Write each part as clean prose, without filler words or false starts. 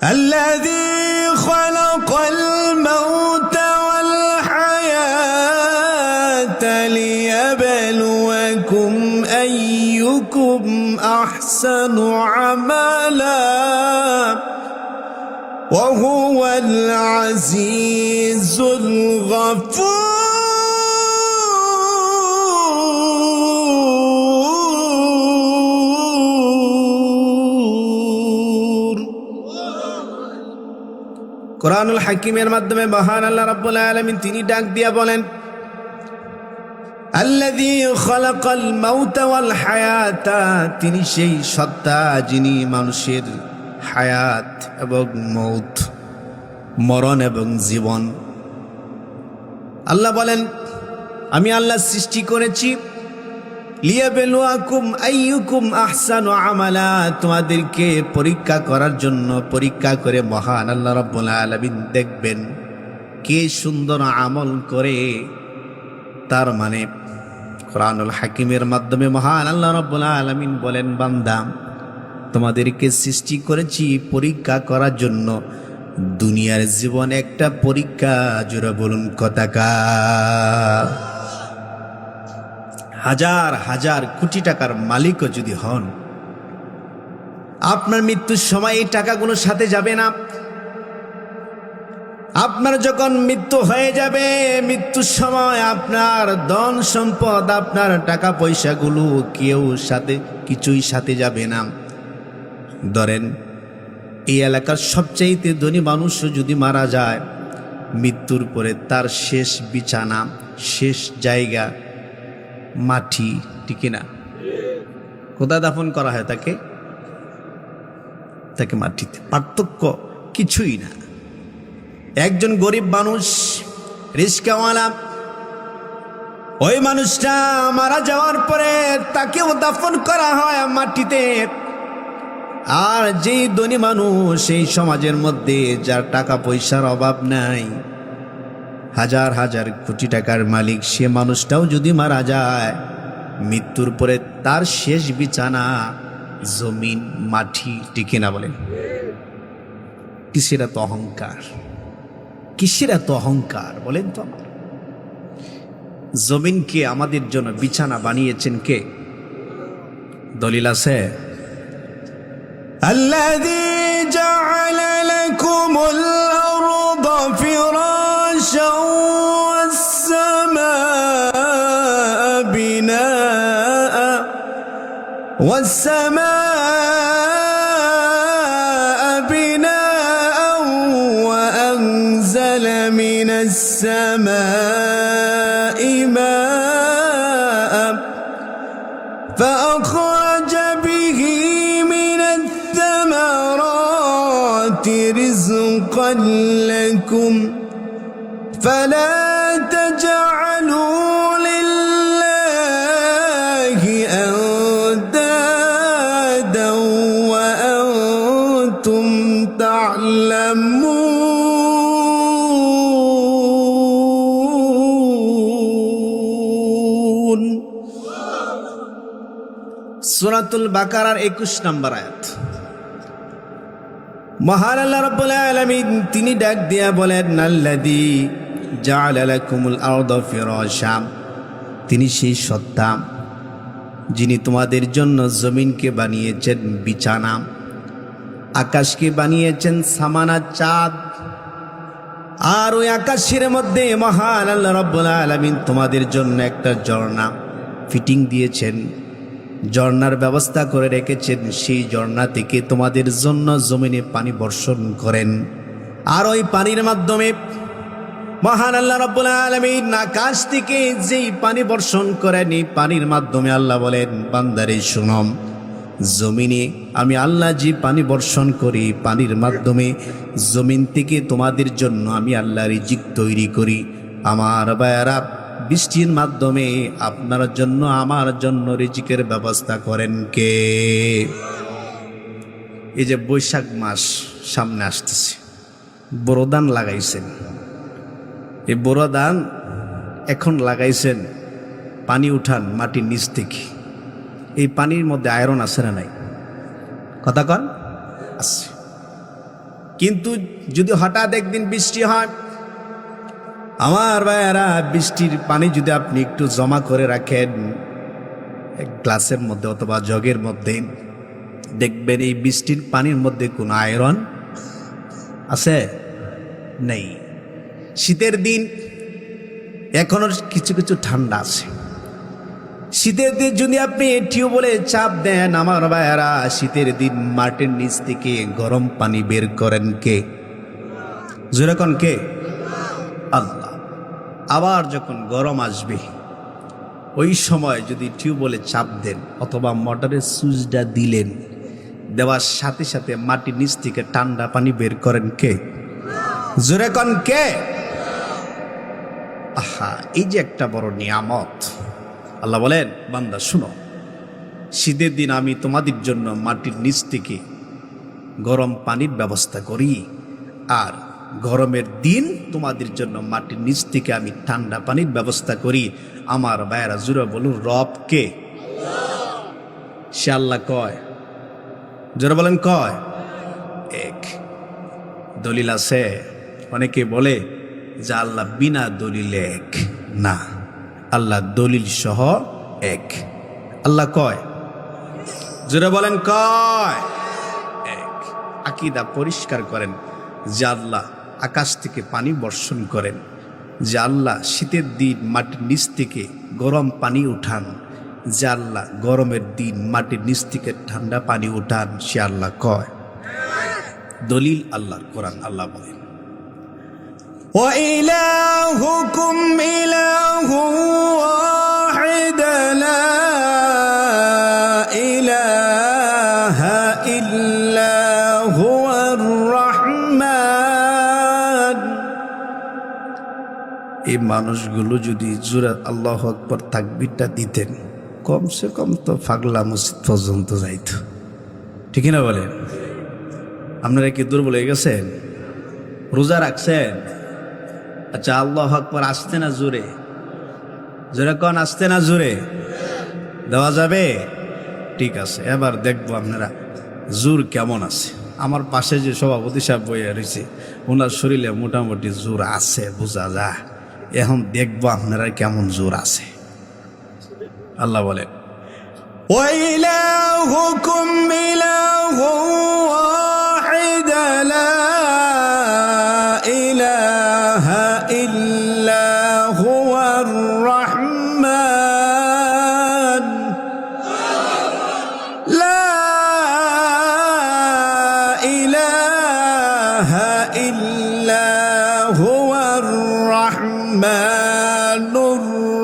الذي خلق الموت والحياة ليبلوكم أيكم أحسن عملا وهو العزيز الغفور কুরআনুল হাকিমের মাধ্যমে মহান আল্লাহ রাব্বুল আলামিন তিনি ডাক দিয়া বলেন, আল্লাযী খালাকাল মাউতা ওয়াল হায়াতা, তিনি সেই সত্তা যিনি মানুষের হায়াত এবং মৌত, মরণ এবং জীবন। আল্লাহ বলেন আমি আল্লাহ সৃষ্টি করেছি লিয়াবলুয়াকুম আইয়ুকুম আহসানু আমালা, তোমাদেরকে পরীক্ষা করার জন্য, পরীক্ষা করে মহান আল্লাহ রাব্বুল আলামিন দেখবেন কে সুন্দর আমল করে। তার মানে কুরআনুল হাকিমের মাধ্যমে মহান আল্লাহ রাব্বুল আলামিন বলেন, বান্দা তোমাদেরকে সৃষ্টি করেছি পরীক্ষা করার জন্য। দুনিয়ার জীবন একটা পরীক্ষা, জোরে বলুন কথাকার। হাজার হাজার কোটি টাকার মালিকও যদি হন, আপনার মৃত্যুর সময় এই টাকাগুলো সাথে যাবে না। আপনার যখন মৃত্যু হয়ে যাবে, মৃত্যুর সময় আপনার ধন সম্পদ, আপনার টাকা পয়সাগুলো কেউ সাথে, কিছুই সাথে যাবে না। ধরেন এই এলাকার সবচাইতে ধনী মানুষও যদি মারা যায়, মৃত্যুর পরে তার শেষ বিছানা, শেষ জায়গা মাটি, ঠিক না? কোথায় দাফন করা হয় তাকে? তাকে মাটিতে। পার্থক্য কিছুই না। একজন গরিব মানুষ, রিস্কাওয়ালা, ওই মানুষটা মারা যাওয়ার পরে তাকেও দাফন করা হয় মাটিতে। আর যেই ধনী মানুষ, এই সমাজের মধ্যে যার টাকা পয়সার অভাব নাই, হাজার হাজার কোটি টাকার মালিক, সে মানুষটাও যদি মারা যায়, মৃত্যুর পরে তার শেষ বিছানা জমিন, মাটি, ঠিক না বলেন? কিসের এত অহংকার, কিসের এত অহংকার বলেন তো? আমার জমিনকে আমাদের জন্য বিছানা বানিয়েছেন কে? দলিল আছে? আল্লাযী জাআলা লাকুমুল আরদা ফিরাশান ওয়াস সামাআ বিনাআ ওয়াস সামাআ বিনাআ ওয়া আনজালা মিনাস সামা'i মাআ فأخرج به من الثمرات رزقا لكم فلا تجعلوا لله أندادا وأنتم تعلمون। সূরাতুল বাকারার 21 নম্বর আয়াত। মহান আল্লাহ রাব্বুল আলামিন তিনি ডাক দিয়া বলেন, আল্লাযী জাআলা লাকুমুল আরদা ফিরাশা, তিনি সেই সত্তা যিনি তোমাদের জন্য জমিনকে বানিয়েছেন বিছানা, আকাশকে বানিয়েছেন সামানা, চাঁদ। আর ওই আকাশের মধ্যে মহান আল্লাহ রাব্বুল আলামিন তোমাদের জন্য একটা ঝর্ণা ফিটিং দিয়েছেন, ঝর্ণার ব্যবস্থা করে রেখেছেন। সেই ঝর্ণা থেকে তোমাদের জন্য জমিনে পানি বর্ষণ করেন। আর ওই পানির মাধ্যমে মহান আল্লাহ রাব্বুল আলামিন আকাশ থেকে যেই পানি বর্ষণ করেন, এই পানির মাধ্যমে আল্লাহ বলেন, বান্দারে শুনো, জমিনে আমি আল্লাহ যে পানি বর্ষণ করি, পানির মাধ্যমে জমিন থেকে তোমাদের জন্য আমি আল্লাহ রিজিক তৈরি করি। আমার ভাইয়ারা, বৃষ্টির মাধ্যমে আপনার জন্য, আমার জন্য রিজিকের ব্যবস্থা করেন কে? এই যে বৈশাখ মাস সামনে আসতেছে, বোরো ধান লাগাইছেন, এই বোরো ধান এখন লাগাইছেন, পানি উঠান মাটির নিচ থেকে। এই পানির মধ্যে আয়রন আছে না নাই? কথা কন, আছে। কিন্তু যদি হঠাৎ একদিন বৃষ্টি হয়, আমার ভাইয়েরা, বৃষ্টির পানি যদি আপনি একটু জমা করে রাখেন এক গ্লাসের মধ্যে অথবা জগের মধ্যে, দেখবেন এই বৃষ্টির পানির মধ্যে কোনো আয়রন আছে নেই। শীতের দিন এখনো কিছু কিছু ঠান্ডা আছে। শীতের দিন যদি আপনি টিউবওয়েলে চাপ দেন, আমার ভাইয়েরা, শীতের দিন মাটির নিচ থেকে গরম পানি বের করেন কে? যেরকম কে? আল্লাহ। আবার যখন গরম আসবে ওই সময় যদি টিউবওয়েলে চাপ দেন অথবা মোটরের সুইচটা দিলেন, দেওয়ার সাথে সাথে মাটির নিচ থেকে ঠান্ডা পানি বের করেন কে? যেরকম কে? আহা, এই যে একটা বড় নিয়ামত। আল্লাহ বলেন, বান্দা শুনো, শীতের দিন আমি তোমাদের জন্য মাটির নিচ থেকে গরম পানির ব্যবস্থা করি, আর গরমের দিন তোমাদের জন্য মাটির নিচ থেকে আমি ঠান্ডা পানির ব্যবস্থা করি। আমার ভাইয়েরা, জুড়ে বলুন, রব কে? সে আল্লাহ কয়, জোরে বলেন কয়? এক। দলিল আছে? অনেকে বলে যে আল্লাহ বিনা দলিলে এক। না, আল্লাহ দলিল সহ এক। আল্লাহ কয়, জোরে বলেন কয়? এক। আকীদা পরিষ্কার করেন যে আল্লাহ আকাশ থেকে পানি বর্ষণ করেন, যে আল্লাহ শীতের দিন মাটির নিচ থেকে গরম পানি উঠান, যে আল্লাহ গরমের দিন মাটির নিচ থেকে ঠান্ডা পানি উঠান, সে আল্লাহ কয়। দলিল আল্লাহর কোরআন। আল্লাহ বলেন, ওয়া ইলাহুকুম ইলাহু ওয়াহিদ লা ইলাহা ইল্লা হুয়ার রহমান। এই মানুষগুলো যদি জোরে আল্লাহু আকবার তাকবীরটা দিতেন, কমসে কম তো পাগলা মসজিদ পর্যন্ত যাইত। ঠিক না বলেন? আপনারা কি দুর্বল হয়ে গেছেন? রোজা রাখছেন? আচ্ছা, আল্লাহু আকবার আসতে না জোরে? জোরে কোন? আসতে না জোরে? দেওয়া যাবে? ঠিক আছে, এবার দেখবো আপনারা জোর কেমন আছে। আমার পাশে যে সভাপতি সাহেব বইয়া রয়েছে, ওনার শরীরে মোটামুটি জোর আছে, বোঝা যায়। এখন দেখবো আপনারা কেমন জোর আছে। আল্লাহ বলেন, ওয়া ইলাহুকুম ইলাহু ওয়াহিদ লা ইলাহা ইল্লা হুয়ার রহমান লা ইলাহা ইল্লা হুয়ার রহমানুর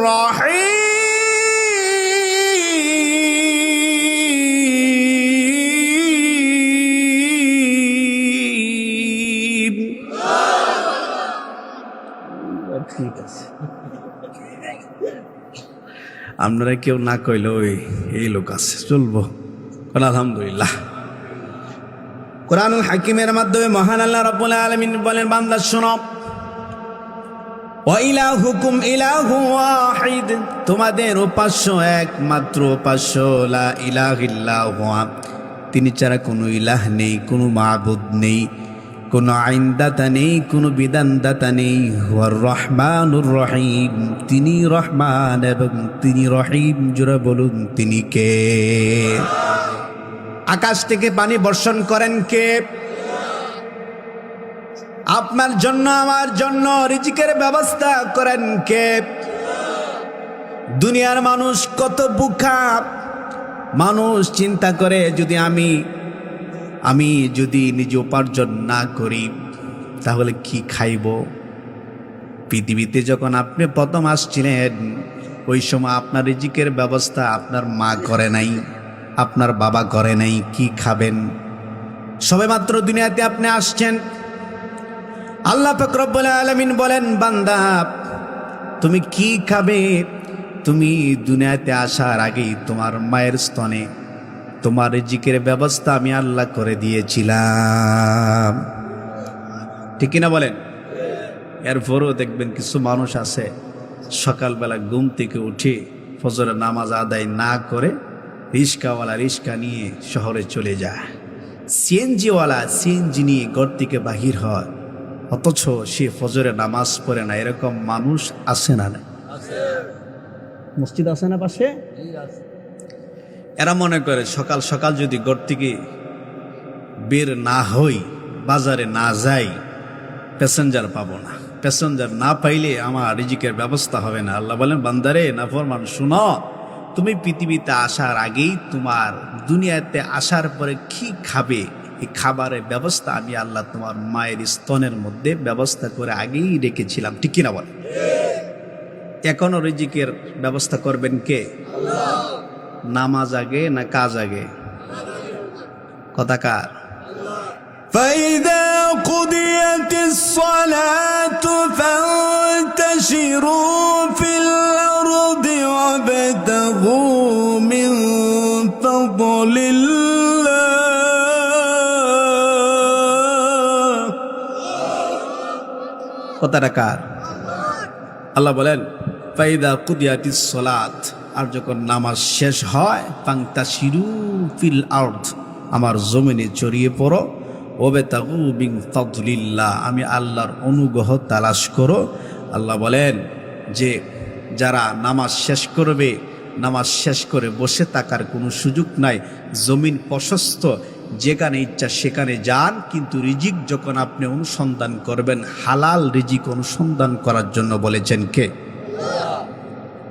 রহিম। ঠিক আছে, আপনারা কেউ না কইলে এই লোক আছে, চলবো। আলহামদুলিল্লাহ। কোরআনুল হাকিমের মাধ্যমে মহান আল্লাহ রাব্বুল আলামিন বলেন, বান্দা শোনো, ওয়া ইলাহুকুম ইলাহু ওয়াহিদ, তোমাদের উপাস্য একমাত্র উপাস্য, লা ইলাহা ইল্লাহু, তিনি ছাড়া কোনো ইলাহ নেই, কোনো মাবুদ নেই, কোনো আইনদাতা নেই, কোনো বিধানদাতা নেই। হুয়ার রহমানুর রহিম, তিনি রহমান এবং তিনি রহিম। জোরে বলুন, তিনি কে? আকাশ থেকে পানি বর্ষণ করেন কে? আপনার জন্য আমার জন্য রিজিকের ব্যবস্থা করেন কে? দুনিয়ার মানুষ কত বুকা। মানুষ চিন্তা করে, যদি আমি যদি নিজে উপার্জন না করি তাহলে কি খাইব? পৃথিবীতে যখন আপনি প্রথম আসছিলেন, ওই সময় আপনার রিজিকের ব্যবস্থা আপনার মা করে নাই, আপনার বাবা করে নাই। কি খাবেন? সবেমাত্র দুনিয়াতে আপনি আসছেন। আল্লাহ পাক রব্বুল আলামিন বলেন, বান্দা তুমি কি খাবে? তুমি দুনিয়াতে আসার আগেই তোমার মায়ের স্তনে তোমার রিজিকের ব্যবস্থা আমি আল্লাহ করে দিয়েছিলাম। ঠিক কিনা বলেন? এরপরও দেখবেন কিছু মানুষ আছে, সকালবেলা ঘুম থেকে উঠে ফজরের নামাজ আদায় না করে রিস্কাওয়ালা রিস্কা নিয়ে শহরে চলে যায়। সিএনজিওয়ালা সিএনজি নিয়ে ঘর থেকে বাহির হয়, অথচ সে ফজরে নামাজ পড়ে না। এরকম মানুষ আছে না? মসজিদ আছে না পাশে? এরা মনে করে সকাল সকাল যদি ঘর থেকে বের না হই, বাজারে না যাই, প্যাসেঞ্জার পাবো না। প্যাসেঞ্জার না পাইলে আমার রিজিকের ব্যবস্থা হবে না। আল্লাহ বলেন, বান্দারে নাফরমান, শুনো, তুমি পৃথিবীতে আসার আগেই তোমার দুনিয়াতে আসার পরে কি খাবে, এই খাবারের ব্যবস্থা আমি আল্লাহ তোমার মায়ের স্তনের মধ্যে ব্যবস্থা করে আগেই রেখেছিলাম। ঠিক কিনা বল? এখনো রিজিকের ব্যবস্থা করবেন কে? নামাজ আগে না কাজ আগে? কথা কার? فَإِذَا قُضِيَتِ الصَّلَاةُ فَانتَشِرُوا فِي الْأَرْضِ وَابْتَغُوا مِن فَضْلِ اللَّهِ। কথাটা কার? আল্লাহ বলেন, ফাইদা কুদিয়াতিস সালাত, আর যখন নামাজ শেষ হয়, ফান্তাশিরু ফিল আরদ, আমার জমিনে ছড়িয়ে পড়ো, ওয়াবতাগু মিন ফাদলিল্লাহ, আমি আল্লাহর অনুগ্রহ তালাশ করো। আল্লাহ বলেন যে যারা নামাজ শেষ করবে, নামাজ শেষ করে বসে থাকার কোনো সুযোগ নাই, জমিন প্রশস্ত, যেখানে ইচ্ছা সেখানে যান, কিন্তু রিজিক যখন আপনি অনুসন্ধান করবেন, হালাল রিজিক অনুসন্ধান করার জন্য বলেছেন কে?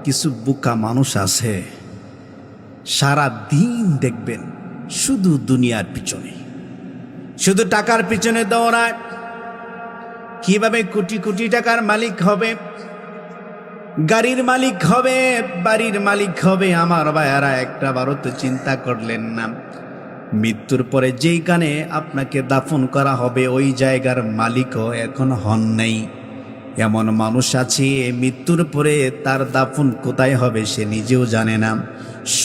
কিছু বোকা মানুষ আছে, সারা দিন দেখবেন শুধু দুনিয়ার পিছনে, শুধু টাকার পিছনে দৌড়ায়, কিভাবে কোটি কোটি টাকার মালিক হবে, গাড়ির মালিক হবে, বাড়ির মালিক হবে। আমার ভাইয়ারা, একটা বারও তো চিন্তা করলেন না, মৃত্যুর পরে যেইখানে আপনাকে দাফন করা হবে ওই জায়গার মালিকও এখন হন নাই। এমন মানুষ আছে, মৃত্যুর পরে তার দাফন কোথায় হবে সে নিজেও জানে না।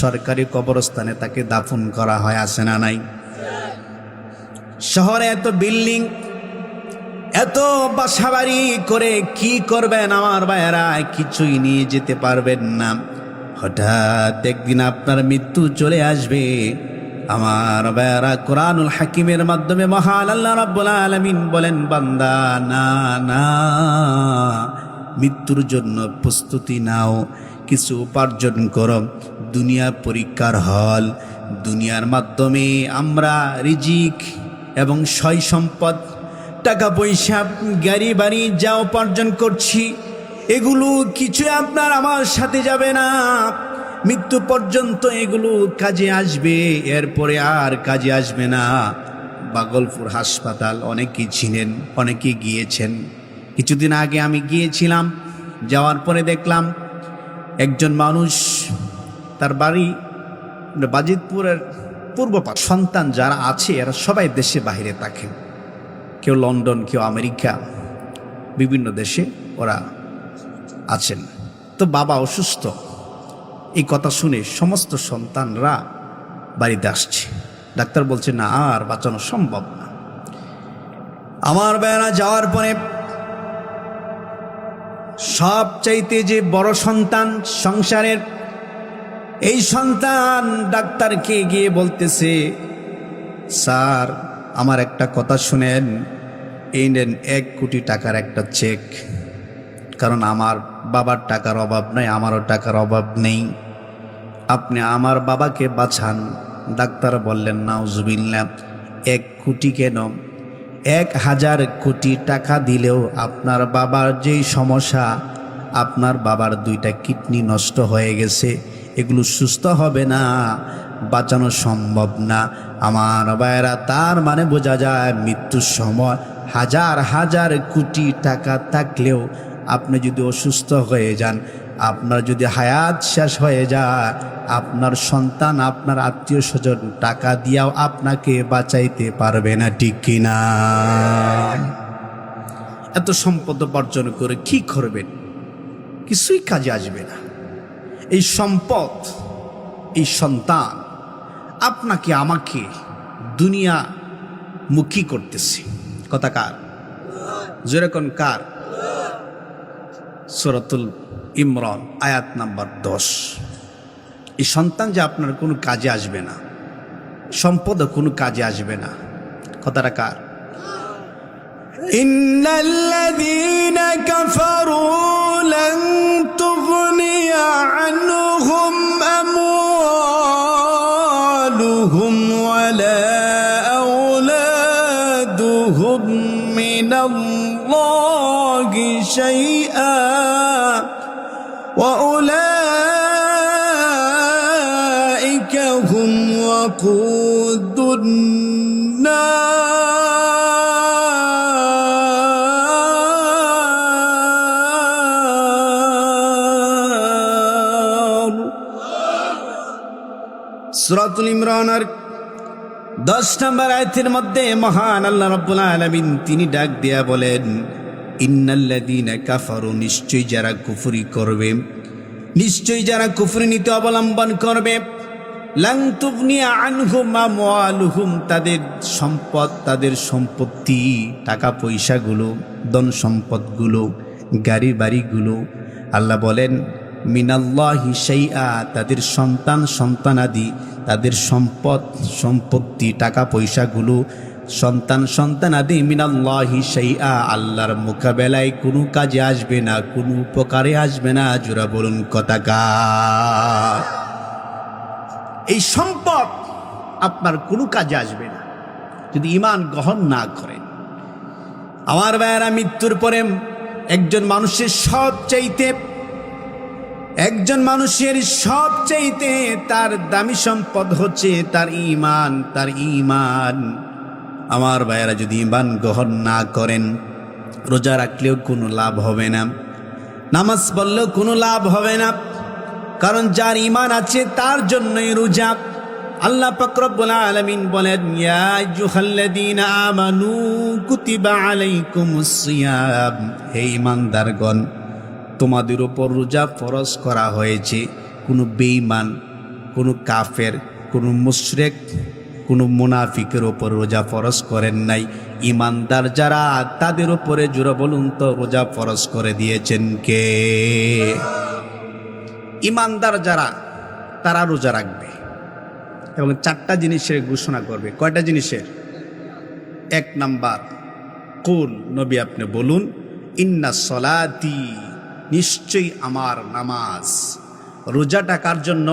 সরকারি কবরস্থানে তাকে দাফন করা হয়, আছে না নাই? শহরে এত বিল্ডিং, এত বাসাবাড়ি করে কি করবেন আমার ভাইয়েরা? কিছুই নিয়ে যেতে পারবেন না। হঠাৎ একদিন আপনার মৃত্যু চলে আসবে। আমার ভাইয়েরা, কোরআনুল হাকিমের মাধ্যমে মহান আল্লাহ রাব্বুল আলামিন বলেন, বান্দা না না, মৃত্যুর জন্য প্রস্তুতি নাও, কিছু উপার্জন করো। দুনিয়া পরীক্ষার হল, দুনিয়ার মাধ্যমে আমরা রিজিক এবং সয় সম্পদ, টাকা পয়সা, গাড়ি বাড়ি যা উপার্জন করছি, এগুলো কিছু আপনার আমার সাথে যাবে না। মৃত্যু পর্যন্ত এগুলো কাজে আসবে, এরপরে আর কাজে আসবে না। ভাগলপুর হাসপাতাল অনেকেই চিনেন, অনেকেই গিয়েছেন। কিছুদিন আগে আমি গিয়েছিলাম, যাওয়ার পরে দেখলাম একজন মানুষ, তার বাড়ি বাজিতপুরের পূর্ব পাশ। সন্তান যারা আছে এরা সবাই দেশে বাইরে থাকে, কেউ লন্ডন, কেউ আমেরিকা, বিভিন্ন দেশে ওরা আছেন। তো বাবা অসুস্থ, এই কথা শুনে সমস্ত সন্তানরা বাড়িতে আসছে। ডাক্তার বলছে না, আর বাঁচানো সম্ভব না। আমার বেড়া যাওয়ার পরে সবচাইতে যে বড় সন্তান সংসারের, এই সন্তান ডাক্তারকে গিয়ে বলতেছে, স্যার আমার একটা কথা শুনেন, এই নেন 1 কোটি টাকার একটা চেক, কারণ আমার বাবার টাকার অভাব নাই, আমারও টাকার অভাব নেই, আপনি আমার বাবাকে বাঁচান। ডাক্তার বললেন, নাউজুবিল্লাহ, 1 কোটি কেন, 1000 কোটি টাকা দিলেও আপনার বাবার যেই সমস্যা, আপনার বাবার 2টা কিডনি নষ্ট হয়ে গেছে, এগুলো সুস্থ হবে না, বাঁচানো সম্ভব না। আমার ভাইয়েরা, তার মানে বোঝা যায় মৃত্যুর সময় হাজার হাজার কোটি টাকা থাকলেও আপনি যদি অসুস্থ হয়ে যান, আপনার যদি হায়াত শেষ হয়ে যায়, আপনার সন্তান, আপনার আত্মীয় স্বজন টাকা দিয়াও আপনাকে বাঁচাইতে পারবে না। ঠিক কিনা? এত সম্পদ উপার্জন করে কি করবেন? কিছুই কাজে আসবে না। এই সম্পদ, এই সন্তান আপনাকে আমাকে দুনিয়া মুখী করতেছে। কথা কার? যেরকম কার? সূরাতুল ইমরান আয়াত নাম্বার 10। এই সন্তান যে আপনার কোনো কাজে আসবে না, সম্পদও কোনো কাজে আসবে না। কথাটা কার? ইন্নাল্লাযীনা কাফারু লান তুগনিয়া আনহুম আমওয়ালুহুম ওয়ালা আওলাদুহুম মিনাল্লাহি শাইআ ওয়া উলাইকা হুম ওয়াকুদুন নার। সূরাতুল ইমরানের 10 নম্বর আয়াতের মধ্যে মহান আল্লাহ রাব্বুল আলামিন তিনি ডাক দিয়া বলেন, ইন্নাল্লাযীনা কাফারু, নিশ্চয়ই যারা কুফরি করবে, নিশ্চয়ই যারা কুফরি নীতি অবলম্বন করবে, লান তুগনিয়া আনহুম আমওয়ালুহুম, তাদের সম্পদ, তাদের সম্পত্তি, টাকা পয়সাগুলো, ধন সম্পদগুলো, গাড়ি বাড়িগুলো, আল্লাহ বলেন মিনাল্লাহি শাইআ, তাদের সন্তান সন্তানাদি, তাদের সম্পদ সম্পত্তি, টাকা পয়সাগুলো, সন্তান সন্তানাদি, মিনাল্লাহি শাইআ, আল্লাহর মোকাবেলায় কোনো কাজে আসবে না, কোনো উপকারে আসবে না। জোরা বলুন কথাকার। এই সম্পদ আপনার কোনো কাজে আসবে না যদি ঈমান গ্রহণ না করেন। আমার ভাইয়েরা, মৃত্যুর পরে একজন মানুষের সবচাইতে তার দামি সম্পদ হচ্ছে তার ঈমান, তার ঈমান। আমার ভাইয়েরা, যদি ঈমান গ্রহণ না করেন, রোজা রাখলেও কোনো লাভ হবে না, নামাজ পড়লেও কোনো লাভ হবে না, কারণ যার ঈমান আছে তার জন্যই রোজা। আল্লাহ পাক রব্বুল আলামিন বলেন, ইয়া আইয়ুহাল্লাযীনা আমানু কুতিবা আলাইকুমুস সিয়াম, হে ঈমানদারগণ, তোমাদের উপর রোজা ফরজ করা হয়েছে। কোনো বেঈমান, কোনো কাফের, কোনো মুশরিক, কোনো মুনাফিকের উপর রোজা ফরজ করেন নাই। ঈমানদার যারা, তাদের উপরে জোরে বলুন তো রোজা ফরজ করে দিয়েছেন কে? ঈমানদার যারা, তারা রোজা রাখবে এবং 4টা জিনিসের ঘোষণা করবে। কয়টা জিনিসের? 1 নাম্বার, কুল, নবী আপনি বলুন, ইন্না সলাতি, নিশ্চয়ই আমার নামাজ। রোজাটা কার জন্য?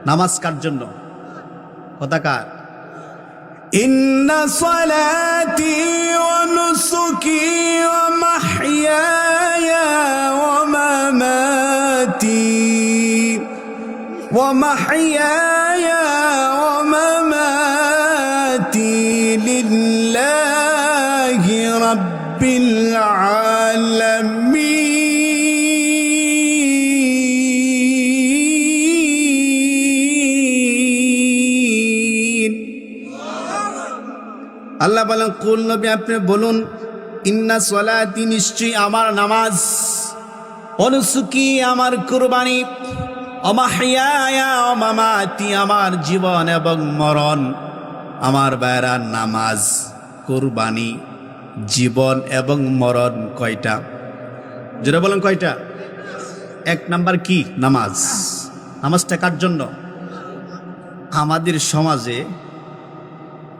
নামাজ কার জন্য? কথা কার? ইন্না সলাতি ওয়া নুসুকি ওয়া মাহইয়ায়া ওয়া মামাতি ওয়া মাহইয়ায়া ওয়া মামাতি লিল্লাহি রাব্বিল আলামিন। আল্লাহ বলেন, কুল, নবী আপনি বলুন, ইন্না সলাতি, নিশ্চয়ই আমার নামাজ, অনুসুকি, আমার কুরবানি, অমাহিয়ায়া অমামাতি, আমার জীবন এবং মরণ। আমার ভাইরা, নামাজ, কুরবানি, জীবন এবং মরণ কয়টা? যেটা বলেন কয়টা? 1 নাম্বার কি? নামাজ। নামাজটা কার জন্য? আমাদের সমাজে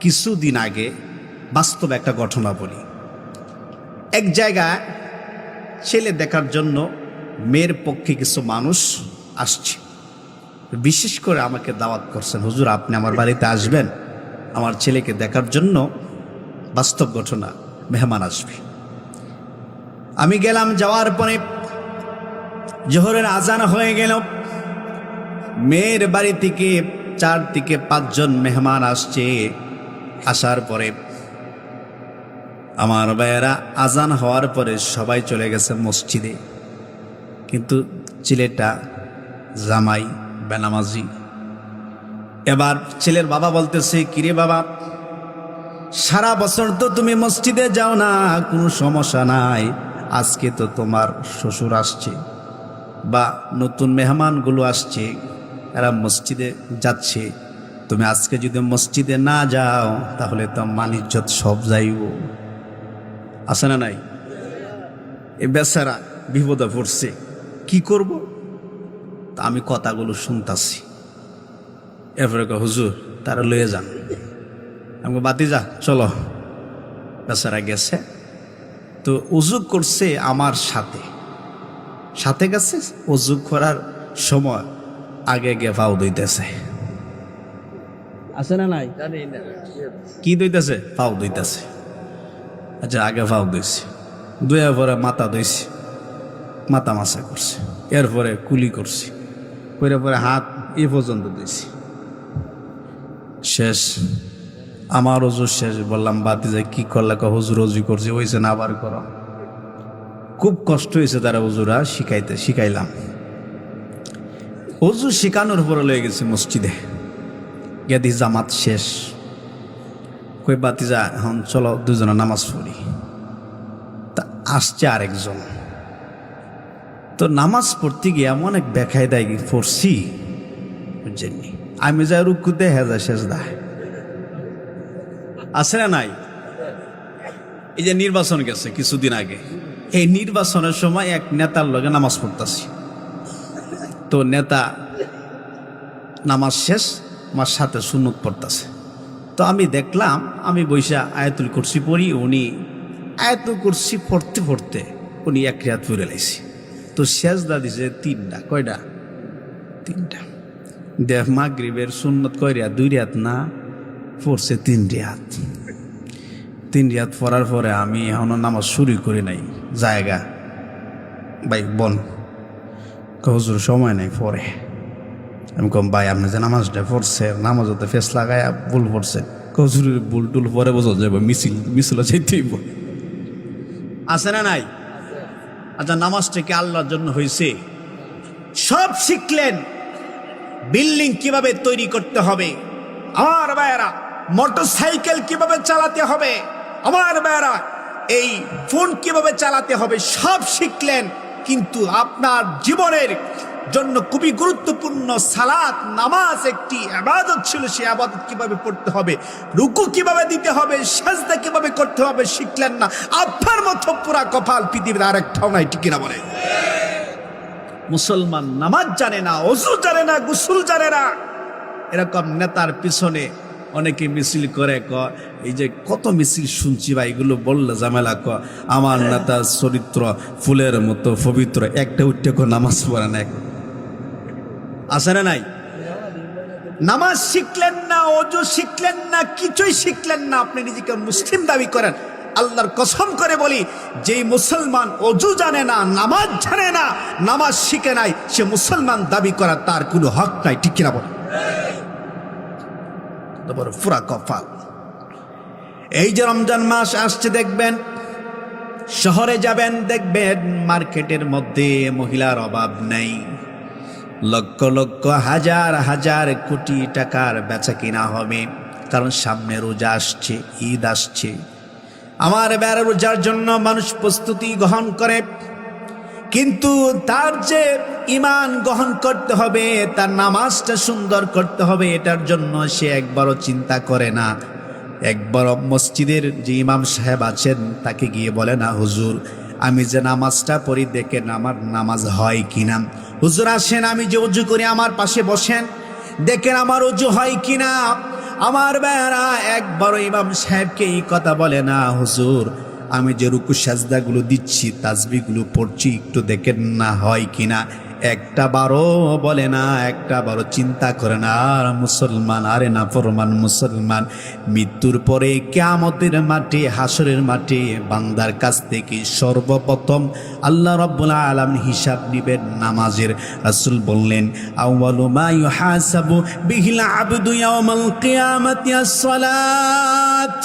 কিছুদিন আগে বাস্তব একটা ঘটনা বলি। এক জায়গায় ছেলে দেখার জন্য মেয়ের পক্ষে কিছু মানুষ আসছে, বিশেষ করে আমাকে দাওয়াত করছেন, হুজুর আপনি আমার বাড়িতে আসবেন, আমার ছেলেকে দেখার জন্য বাস্তব ঘটনা, মেহমান আসবে। আমি গেলাম, যাওয়ার পরে জোহরের আজান হয়ে গেল। মেয়ের বাড়ি থেকে 4 থেকে 5 জন মেহমান আসছে। আসার পরে আমার ভাইয়েরা, আজান হওয়ার পরে সবাই চলে গেছে মসজিদে, কিন্তু ছেলেটা জামাই বেনামাজি। এবার ছেলের বাবা বলতেছে, কিরে বাবা, সারা বছর তো তুমি মসজিদে যাও না, কোনো সমস্যা নাই, আজকে তো তোমার শ্বশুর আসছে বা নতুন মেহমানগুলো আসছে, এরা মসজিদে যাচ্ছে, তুমি আজকে যদি মসজিদে না যাও তাহলে তো মান ইজ্জত সব যাইব। আছে না নাই? এই বেচারা বিপদে পড়ছে, কি করব? তা আমি কথাগুলো শুনতাছি। এরপরে হুজুর তারা লয়ে যান। আমি বাতিজা চলো, বেচারা গেছে। তো উজু করছে আমার সাথে সাথে গেছে, উজু করার সময় আগে গিয়ে পাও ধুইতেছে। আছে না নাই? কি ধুইতেছে? পাও ধুইতেছে। আচ্ছা, আগে পাও ধুইছে, ধুয়ে পরে মাথা ধুইছে, মাথা মাছা করছে, এরপরে কুলি করছি, করে পরে হাত এ পর্যন্ত ধুইছি। শেষ, আমার অজু শেষ। বললাম বাতিজা কি করলে? হুজুর অজু করছি। হয়েছে না, আবার করো। খুব কষ্ট হয়েছে তারা অজুরা শিখাইলাম। অজু শিখানোর পরে লয়ে গেছি মসজিদে, গেদি জামাত শেষ। কই বাতিজা এখন চলো দুজনে নামাজ পড়ি। তা আসছে আরেকজন। তো নামাজ পড়তে গিয়ে এমন এক বেখায় দেয় পড়ছি, বুঝছেননি? আমি যা রুকুতে হেজা শেষ দেয়। আছে না নাই? এই যে নির্বাচন গেছে কিছুদিন আগে, এই নির্বাচনের সময় এক নেতার লগে নামাজ পড়তেছি। তো নেতা নামাজ শেষ, আমার সাথে সুন্নত পড়তেছে। তো আমি দেখলাম, আমি বৈশা আয়াতুল কুরসি পড়ি, উনি আয়াতুল কুরসি পড়তে পড়তে উনি এক রাত পড়ে লাইছি। তো সেজদা দিছে তিনটা। কয়টা? তিনটা। দেখ মাগরিবের সুন্নত কয় রিয়াত? 2 রাত না, পড়ছে 3 রাত। 3 রাত পড়ার পরে আমি এখনো নামাজ শুরু করি নাই। জায়গা ভাই বন হুজুর সময় নাই পরে। আমি কম ভাই আপনি যে নামাজটা পড়ছে, নামাজ হতে ফেস লাগায় ভুল পড়ছে। হুজুরের ভুল টুল পরে বোঝা যাবে, মিছিল চাইতেই আছে না নাই? আচ্ছা, নামাজটা কি আল্লাহর জন্য হয়েছে? সব শিখলেন, বিল্ডিং কিভাবে তৈরি করতে হবে, আমার ভাইয়েরা মোটরসাইকেল কিভাবে চালাতে হবে, আমার ভাইয়েরা এই ফোন কিভাবে চালাতে হবে, সব শিখলেন। কিন্তু আপনার জীবনের জন্য খুবই গুরুত্বপূর্ণ সালাত নামাজ একটি ইবাদত ছিল, সেই ইবাদত কিভাবে পড়তে হবে, রুকু কিভাবে দিতে হবে, সাজদা কিভাবে করতে হবে শিখলেন না। আপনার মতো পুরা কপাল পৃথিবীর আরেকটাও নাই, ঠিক কিনা বলে? মুসলমান নামাজ জানে না, ওযু জানে না, গোসল জানে না। এরকম নেতার পিছনে অনেকে মিছিল করে। এই যে কত মিছিল শুনছি ভাই, এগুলো বললে ঝামেলা। আমার নেতার চরিত্র ফুলের মতো পবিত্র, একটা উঠে নামাজ পড়ে না। আছে না নাই? নামাজ শিখলেন না, ওযু শিখলেন না, কিছুই শিখলেন না। আপনি নিজেকে মুসলিম দাবি করেন, আল্লাহর কসম করে বলি, যেই মুসলমান ওযু জানে না, নামাজ জানে না, নামাজ শিখে নাই, সে মুসলমান দাবি করা তার কোনো হক নাই, ঠিক কিনা বলে? পুরা কপাল। এই যে রমজান মাস আসছে, দেখবেন শহরে যাবেন, দেখবেন মার্কেটের মধ্যে মহিলার অভাব নেই। লক্ষ লক্ষ হাজার হাজার কোটি টাকার বেচা কিনা হবে, কারণ সামনে রোজা আসছে, ঈদ আসছে। আমার বেড়া রোজার জন্য মানুষ প্রস্তুতি গ্রহণ করে, কিন্তু তার যে ঈমান গ্রহণ করতে হবে, তার নামাজটা সুন্দর করতে হবে, এটার জন্য সে একবারও চিন্তা করে না। একবার মসজিদের যে ইমাম সাহেব আছেন তাকে গিয়ে বলে না, হুজুর আমি যে নামাজটা পড়ি দেখেন আমার নামাজ হয় কিনা। হুজুর আসেন, আমি যে ওযু করি আমার পাশে বসেন, দেখেন আমার ওযু হয় কিনা। আমার ভাইরা একবারও ইমাম সাহেবকে এই কথা বলে না, হুজুর আমি যে রুকু সাজদাগুলো দিচ্ছি, তাসবিহগুলো পড়ছি, একটু দেখেন না হয় কিনা। একটা বারও বলে না, একটা বারও চিন্তা করে না। আর মুসলমান, আরে না ফরমান মুসলমান, মৃত্যুর পরে কিয়ামতের মাঠে, হাসরের মাঠে বান্দার কাছ থেকে সর্বপ্রথম আল্লাহ রাব্বুল আলামিন হিসাব নিবেন নামাজের। রাসূল বললেন, আউয়ালু মা ইউহাসাবু বিহিল আবদু ইয়াউমাল কিয়ামাতি আস-সালাত।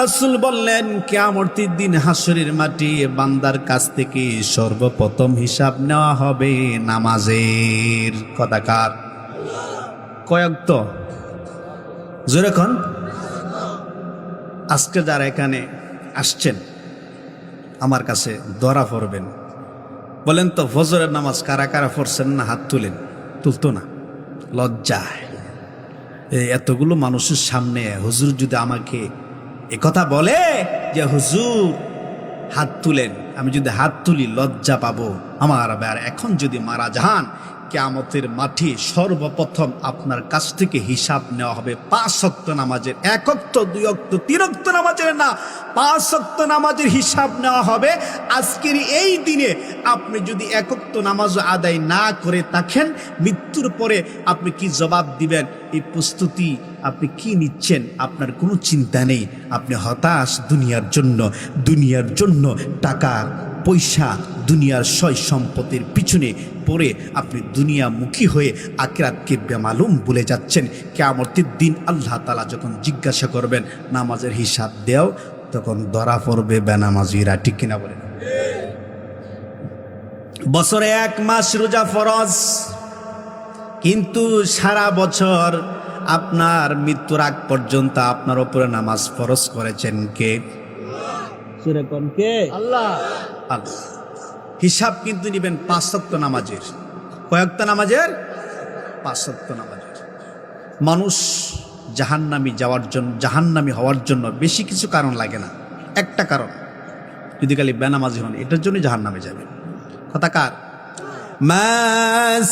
রাসূল বললেন, কিয়ামতের দিন হাসরের মাঠে বান্দার কাছ থেকে সর্বপ্রথম হিসাব নেওয়া হবে নামাজের। কথাকার কয়েকত জোরে কোন? আজকে যারা এখানে আসছেন আমার কাছে ধরা পড়বেন, বলেন তো ফজরের নামাজ কারা কারা পড়ছেন না? হাত তুলেন। তুলতো না? লজ্জায় এতগুলো মানুষের সামনে হুজুর যদি আমাকে কথা বলে যে হুজুর হাত তুলেন, আমি যদি হাত তুলি লজ্জা পাবো। আমার আর এখন যদি মারা যান কিয়ামতের মাঠে সর্বপ্রথম আপনার কাছ থেকে হিসাব নেওয়া হবে 5 ওয়াক্ত নামাজের। 1 ওয়াক্ত 2 ওয়াক্ত 3 ওয়াক্ত নামাজের না, 5 ওয়াক্ত নামাজের হিসাব নেওয়া হবে। আজকের এই দিনে আপনি যদি 1 ওয়াক্ত নামাজ আদায় না করে থাকেন, মৃত্যুর পরে আপনি কি জবাব দিবেন, এই প্রস্তুতি আপনি কি নিচ্ছেন, আপনার কোনো চিন্তা নেই। আপনি হতাশ দুনিয়ার জন্য টাকা পয়সা, দুনিয়ার সয় সম্পদের পিছনে পড়ে আপনি দুনিয়ামুখী হয়ে আখিরাতকে বেমালুম ভুলে যাচ্ছেন। কিয়ামতের দিন আল্লাহ তাআলা যখন জিজ্ঞাসা করবেন নামাজের হিসাব দেও, তখন ধরা পড়বে বেনামাজিরা। ঠিক কিনা বলেন? বছরে 1 মাস রোজা ফরজ, কিন্তু সারা বছর আপনার মৃত্যুর আগ পর্যন্ত আপনার উপরে নামাজ ফরজ করেছেন কে? সেরকম কে? আল্লাহ। আল্লাহ। হিসাব কিন্তু নেবেন 5 ওয়াক্ত নামাজের। কয় ওয়াক্ত নামাজের? 5 ওয়াক্ত নামাজের। মানুষ জাহান্নামী হওয়ার জন্য বেশি কিছু কারণ লাগে না, একটা কারণ, যদি খালি বেনামাজি হন এটার জন্য জাহান্নামে যাবেন। কথা কার? মা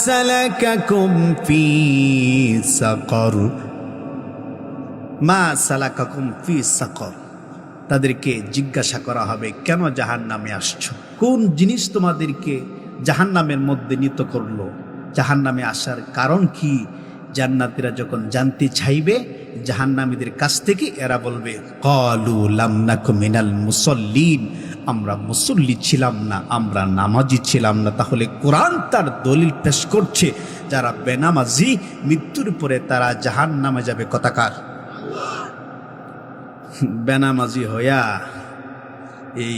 সালাকাকুম ফি সাকর, মা সালাকাকুম ফি সাকর। তাদেরকে জিজ্ঞাসা করা হবে কেন জাহান্নামে আসছো, কোন জিনিস তোমাদেরকে জাহান্নামের মধ্যে নিত করলো, জাহান্নামে আসার কারণ কি? জান্নাতীরা যখন জানতে চাইবে জাহান্নামীদের কাছ থেকে, এরা বলবে ক্বালু লাম নাকু মিনাল মুসাল্লিন, আমরা মুসল্লি ছিলাম না, আমরা নামাজি ছিলাম না। তাহলে কোরআন তার দলিল পেশ করছে, যারা বেনামাজি মৃত্যুর পরে তারা জাহান্নামে যাবে। কথাকার? বেনামাজি হইয়া এই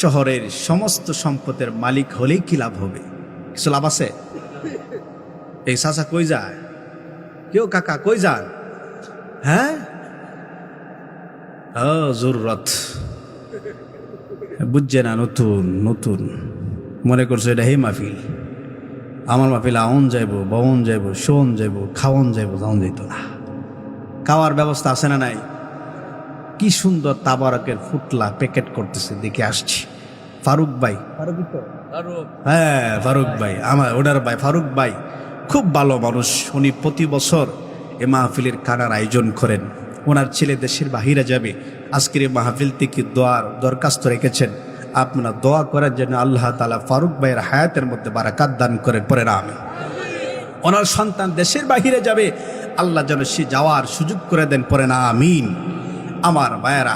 শহরের সমস্ত সম্পদের মালিক হলেই কি লাভ হবে? কিছু লাভ আছে? এই চাচা কই যায়? কেউ কাকা কই যান? হ্যাঁ, জরুরত বুঝছে না, নতুন মনে করছো এটা হে মাহফিল, আমার মাহফিল আউন যাইব, বউন যাইব, শোন যাইব, খাওয়ন যাইব, যাওন যাইত না। খাওয়ার ব্যবস্থা আছে না নাই? কি সুন্দর তাবারকের ফুটলা প্যাকেট করতেছে, দেখে আসছি। ফারুক ভাই, হ্যাঁ ফারুক ভাই, আমার ওনার ভাই ফারুক ভাই খুব ভালো মানুষ। উনি প্রতি বছর এ মাহফিলের খানার আয়োজন করেন। ওনার ছেলে দেশের বাহিরে যাবে, আজকের এই মাহফিল থেকে দোয়ার দরখাস্ত রেখেছেন। আপনারা দোয়া করার জন্য আল্লাহ তাআলা ফারুক ভাইয়ের হায়াতের মধ্যে বারাকাত দান করেন, পরে না আমি। ওনার সন্তান দেশের বাহিরে যাবে, আল্লাহ যেন সে যাওয়ার সুযোগ করে দেন, পরে না আমিন। আমার ভাইয়েরা,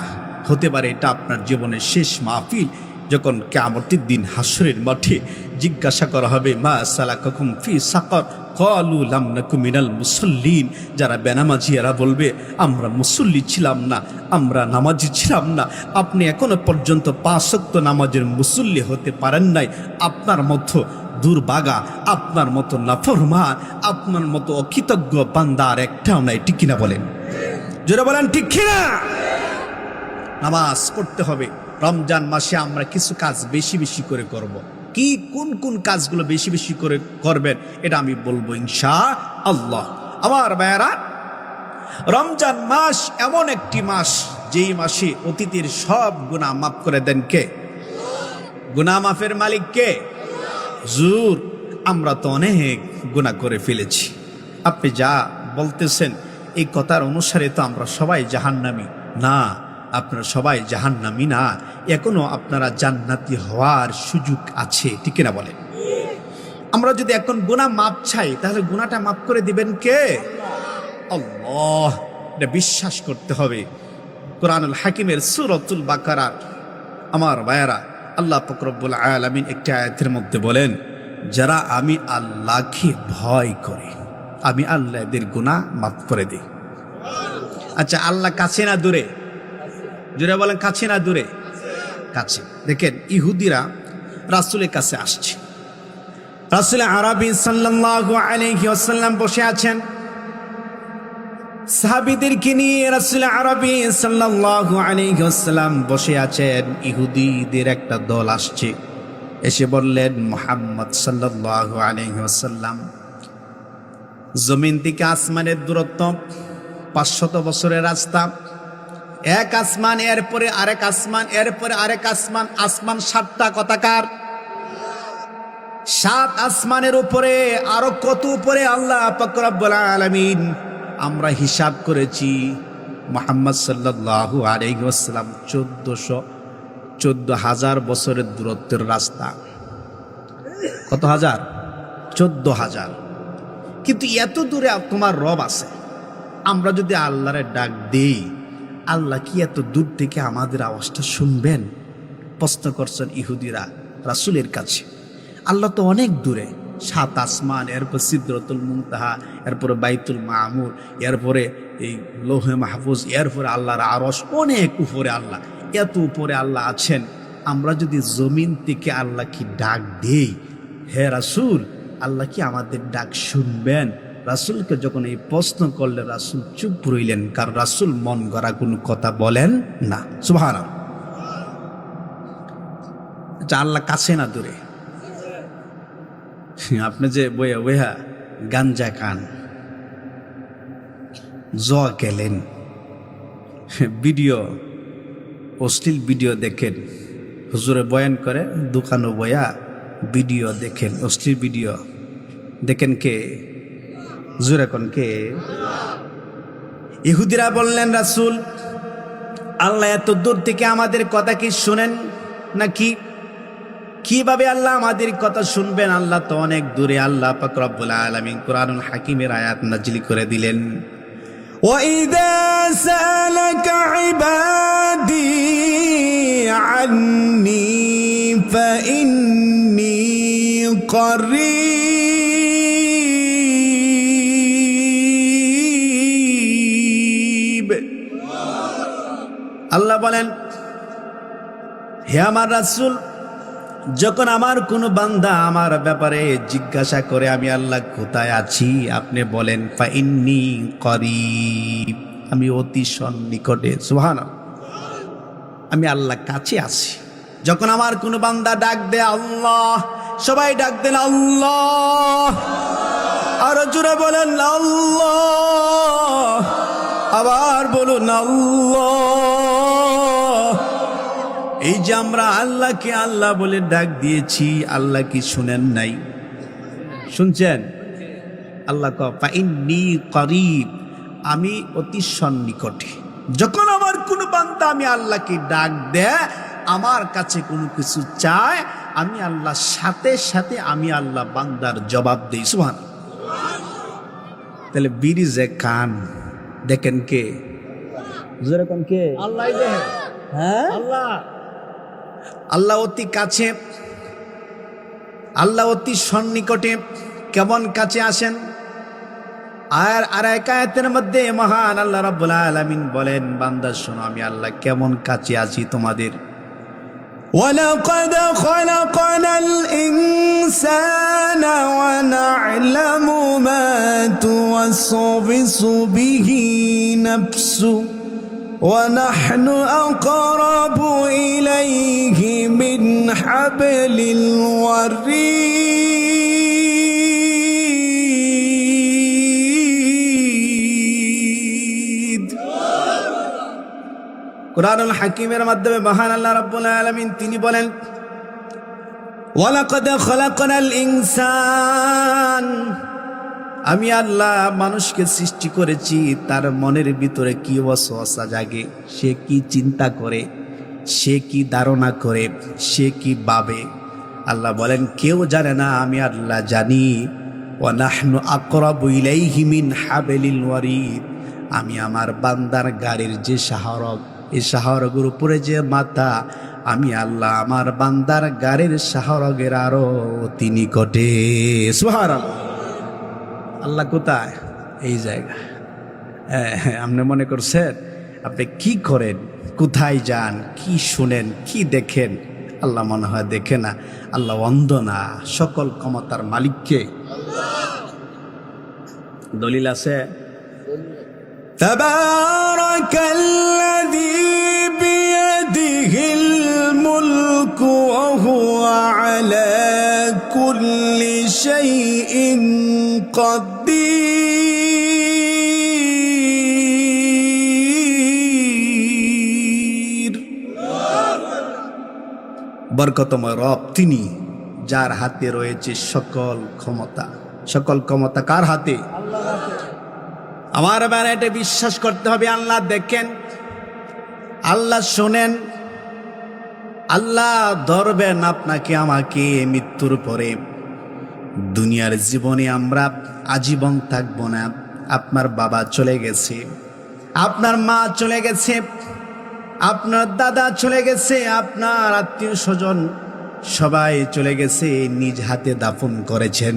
হতে পারে এটা আপনার জীবনের শেষ মাহফিল, যখন কিয়ামতের দিন হাসরের মাঠে জিজ্ঞাসা করা হবে মা সালাকাকুম ফি সাকর, ক্বালু লাম নাকু মিনাল মুসাল্লিন। যারা বেনামাজি এরা বলবে আমরা মুসল্লি ছিলাম না, আমরা নামাজি ছিলাম না। আপনি এখনো পর্যন্ত 5 ওয়াক্ত নামাজের মুসল্লি হতে পারেন নাই। আপনার মতো দুর্ভাগা, আপনার মতো নাফরমান, আপনার মতো অকৃতজ্ঞ বান্দা আর একটাও নাই। ঠিক কিনা বলেন? জোরে বলেন ঠিক কিনা? নামাজ পড়তে হবে। রমজান মাসে আমরা কিছু কাজ বেশি বেশি করে করব। কি কোন কাজগুলো বেশি বেশি করে করবেন এটা আমি বলবো ইনশাআল্লাহ। আমার ভাইয়েরা, রমজান মাস এমন একটি মাস যেই মাসে অতীতের সব গুনাহ মাফ করে দেন কে? গুনাহ মাফের মালিক কে? হুজুর, আমরা তো অনেক গুনাহ করে ফেলেছি। আপনি যা বলতেছেন এই কথার অনুসারে তো আমরা সবাই জাহান্নামী না। আপনারা সবাই জাহান্নামী না, এখনো আপনারা জান্নাতি হওয়ার সুযোগ আছে। ঠিক না বলেন? আমরা যদি এখন গুনাহ মাপ চাই, তাহলে গুনাহটা মাফ করে দিবেন কে? আল্লাহ। এটা বিশ্বাস করতে হবে। কোরআনুল হাকিমের সূরাতুল বাকারার আমার ভাইয়েরা, আল্লাহ পাক রব্বুল আলামিন একটি আয়াতের মধ্যে বলেন, যারা আমি আল্লাহকে ভয় করে, আমি আল্লাহ এদের গুনাহ মাফ করে দিই। আচ্ছা, আল্লাহ কাছে না দূরে? জোরে বলেন, কাছে না দূরে? কাছে। দেখেন, ইহুদিরা রাসূলের কাছে আসছে। রাসূল আরবি সাল্লাল্লাহু আলাইহি ওয়াসাল্লাম বসে আছেন, সাহাবীদেরকে নিয়ে রাসূল আরবি সাল্লাল্লাহু আলাইহি ওয়াসাল্লাম বসে আছেন। ইহুদিদের একটা দল আসছে, এসে বললেন, মুহাম্মদ সাল্লাল্লাহু আলাইহি ওয়াসাল্লাম, জমিন থেকে আসমানের দূরত্ব 500 বছরের রাস্তা। এক আসমান, এরপরে আরেক আসমান, এরপরে আরেক আসমান, আসমান 7টা। কথাকার? সাত আসমানের উপরে, আরো কত উপরে আল্লাহ পাক রব্বুল আলামিন। আমরা হিসাব করেছি মুহাম্মদ সাল্লাল্লাহু আলাইহি ওয়াসাল্লাম 14,000 বছরের দূরত্বের রাস্তা। কত হাজার? 14,000। কিন্তু এত দূরে তোমার রব আছে, আমরা যদি আল্লাহরে ডাক দেই, আল্লাহ কি এত দূর থেকে আমাদের আওয়াজটা শুনবেন? প্রশ্ন করছেন ইহুদিরা রাসূলের কাছে। আল্লাহ তো অনেক দূরে, সাত আসমান, এরপর সিদরাতুল মুনতাহা, এরপরে বাইতুল মামুর, এরপরে এই লৌহে মাহফুজ, এরপরে আল্লাহর আরশ, অনেক উপরে আল্লাহ। এত উপরে আল্লাহ আছেন, আমরা যদি জমিন থেকে আল্লাহ কি ডাক দেই, হে রাসূল আল্লাহ কি আমাদের ডাক শুনবেন? রাসূলকে যখন এই প্রশ্ন করলে রাসূল চুপ রইলেন, কারণ রাসূল মন গড়া কোনো কথা বলেন না। সুবহানাল্লাহ। আল্লাহ কাছে না দূরে? আপনি যে বইয়া বইয়া গাঞ্জা খান, জোয়া খেলেন, ভিডিও, অশ্লীল ভিডিও দেখেন, হুজুরে বয়ান করে দোকানও বয়া ভিডিও দেখেন, অশ্লীল ভিডিও দেখেন, কে? হুজুর এখন কে? ইহুদিরা বললেন রাসূল আল্লাহ এত দূর থেকে আমাদের কথা কি শুনেন নাকি? কিভাবে আল্লাহ আমাদের কথা শুনবেন? আল্লাহ তো অনেক দূরে। আল্লাহ পাক রব্বুল আলামিন কুরআনুল হাকিমের আয়াত নাজিল করে দিলেন, ওয়াইদা সালাকা ইবাদি আন্নী ফাইন্নী করিব। আল্লাহ বলেন, হে আমার রাসূল, যখন আমার কোনো বান্দা আমার ব্যাপারে জিজ্ঞাসা করে আমি আল্লাহ কোথায় আছি, আপনি বলেন ফাইন্নী করিব, আমি অতি সন্নিকটে। সুবহানাল্লাহ। আমি আল্লাহ কাছে আছি। যখন আমার কোনো বান্দা ডাক দেয় আল্লাহ, সবাই ডাক দেন আল্লাহ, আরো জোরে বলেন আল্লাহ, আবার বলুন আল্লাহ। এই যে আমরা আল্লাহকে আল্লাহ বলে ডাক দিয়েছি, আল্লাহ কি শুনেন নাই? শুনছেন? আল্লাহ ফাইন্নী করিব, আমি অতি সন্নিকটে। যখন আমার কোনো বান্দা আমি আল্লাহকে ডাক দেয়, আমার কাছে কোনো কিছু চায়, আমি আল্লাহ সাথে সাথে আমি আল্লাহ বান্দার জবাব দেই। সুবহানাল্লাহ। তাহলে বিড়ি যে কান দেখেন কে? যেরকম কে? আল্লাহ। হ্যাঁ, আল্লাহ। আল্লাহ অতি কাছে, আল্লাহ অতি সন্নিকটে। কেমন কাছে আসেন? আর এক আয়াতের মধ্যে মহান আল্লাহ রাব্বুল আলামিন বলেন, বান্দা শোনো আমি আল্লাহ কেমন কাছে আছি তোমাদের। ওয়ালাকাদ খলাকনাল ইনসানা ওয়া না'লামু মা তুওয়াসবিসু বিহি নাফসু ওয়া নাহনু আকরাবু ইলাইহি মিন হাবলিল ওয়ারিদ। কুরআনুল হাকিমের মাধ্যমে মহান আল্লাহ রাব্বুল আলামিন তিনি বলেন, ওয়ালাকাদ খলাকনাল ইনসান, আমি আল্লাহ মানুষকে সৃষ্টি করেছি, তার মনের ভিতরে কি ওয়াসওয়াসা জাগে, সে কি চিন্তা করে, সে কি ধারণা করে, সে কি ভাবে, আল্লাহ বলেন কেউ জানে না, আমি আল্লাহ জানি। ওয়া নাহনু আকরাবু ইলাইহি মিন হাবলিল ওয়ারিদ, আমি আমার বান্দার গাড়ির যে শাহরগ, এই শাহরগের উপরে যে মাথা, আমি আল্লাহ আমার বান্দার গাড়ির শাহরগের আরো অতি নিকটে। সুবহানাল্লাহ। আল্লাহ কোথায়? এই জায়গা। আপনি মনে করছেন আপনি কি করেন, কোথায় যান, কি শুনেন, কি দেখেন? আল্লাহ মনে হয় দেখে না। আল্লাহ অন্ধ না, সকল ক্ষমতার মালিককে। দলিল আছে, তাবারাকাল্লাযী বিয়াদিহিল মুলকু ওয়া হুয়া আলা কুল্লি শাইইন কাদির। বরকতময় রব তিনি, যার হাতে রয়েছে সকল ক্ষমতা। সকল ক্ষমতা কার হাতে? আমার বারে এটা বিশ্বাস করতে হবে। আল্লাহ দেখেন, আল্লাহ শোনেন, আল্লাহ ধরবেন আপনাকে আমাকে মৃত্যুর পরে। দুনিয়ার জীবনে আমরা আজীবন থাকবো না। আপনার বাবা চলে গেছে, আপনার মা চলে গেছে, আপনার দাদা চলে গেছে, আপনার আত্মীয় স্বজন সবাই চলে গেছে, নিজ হাতে দাফন করেছেন।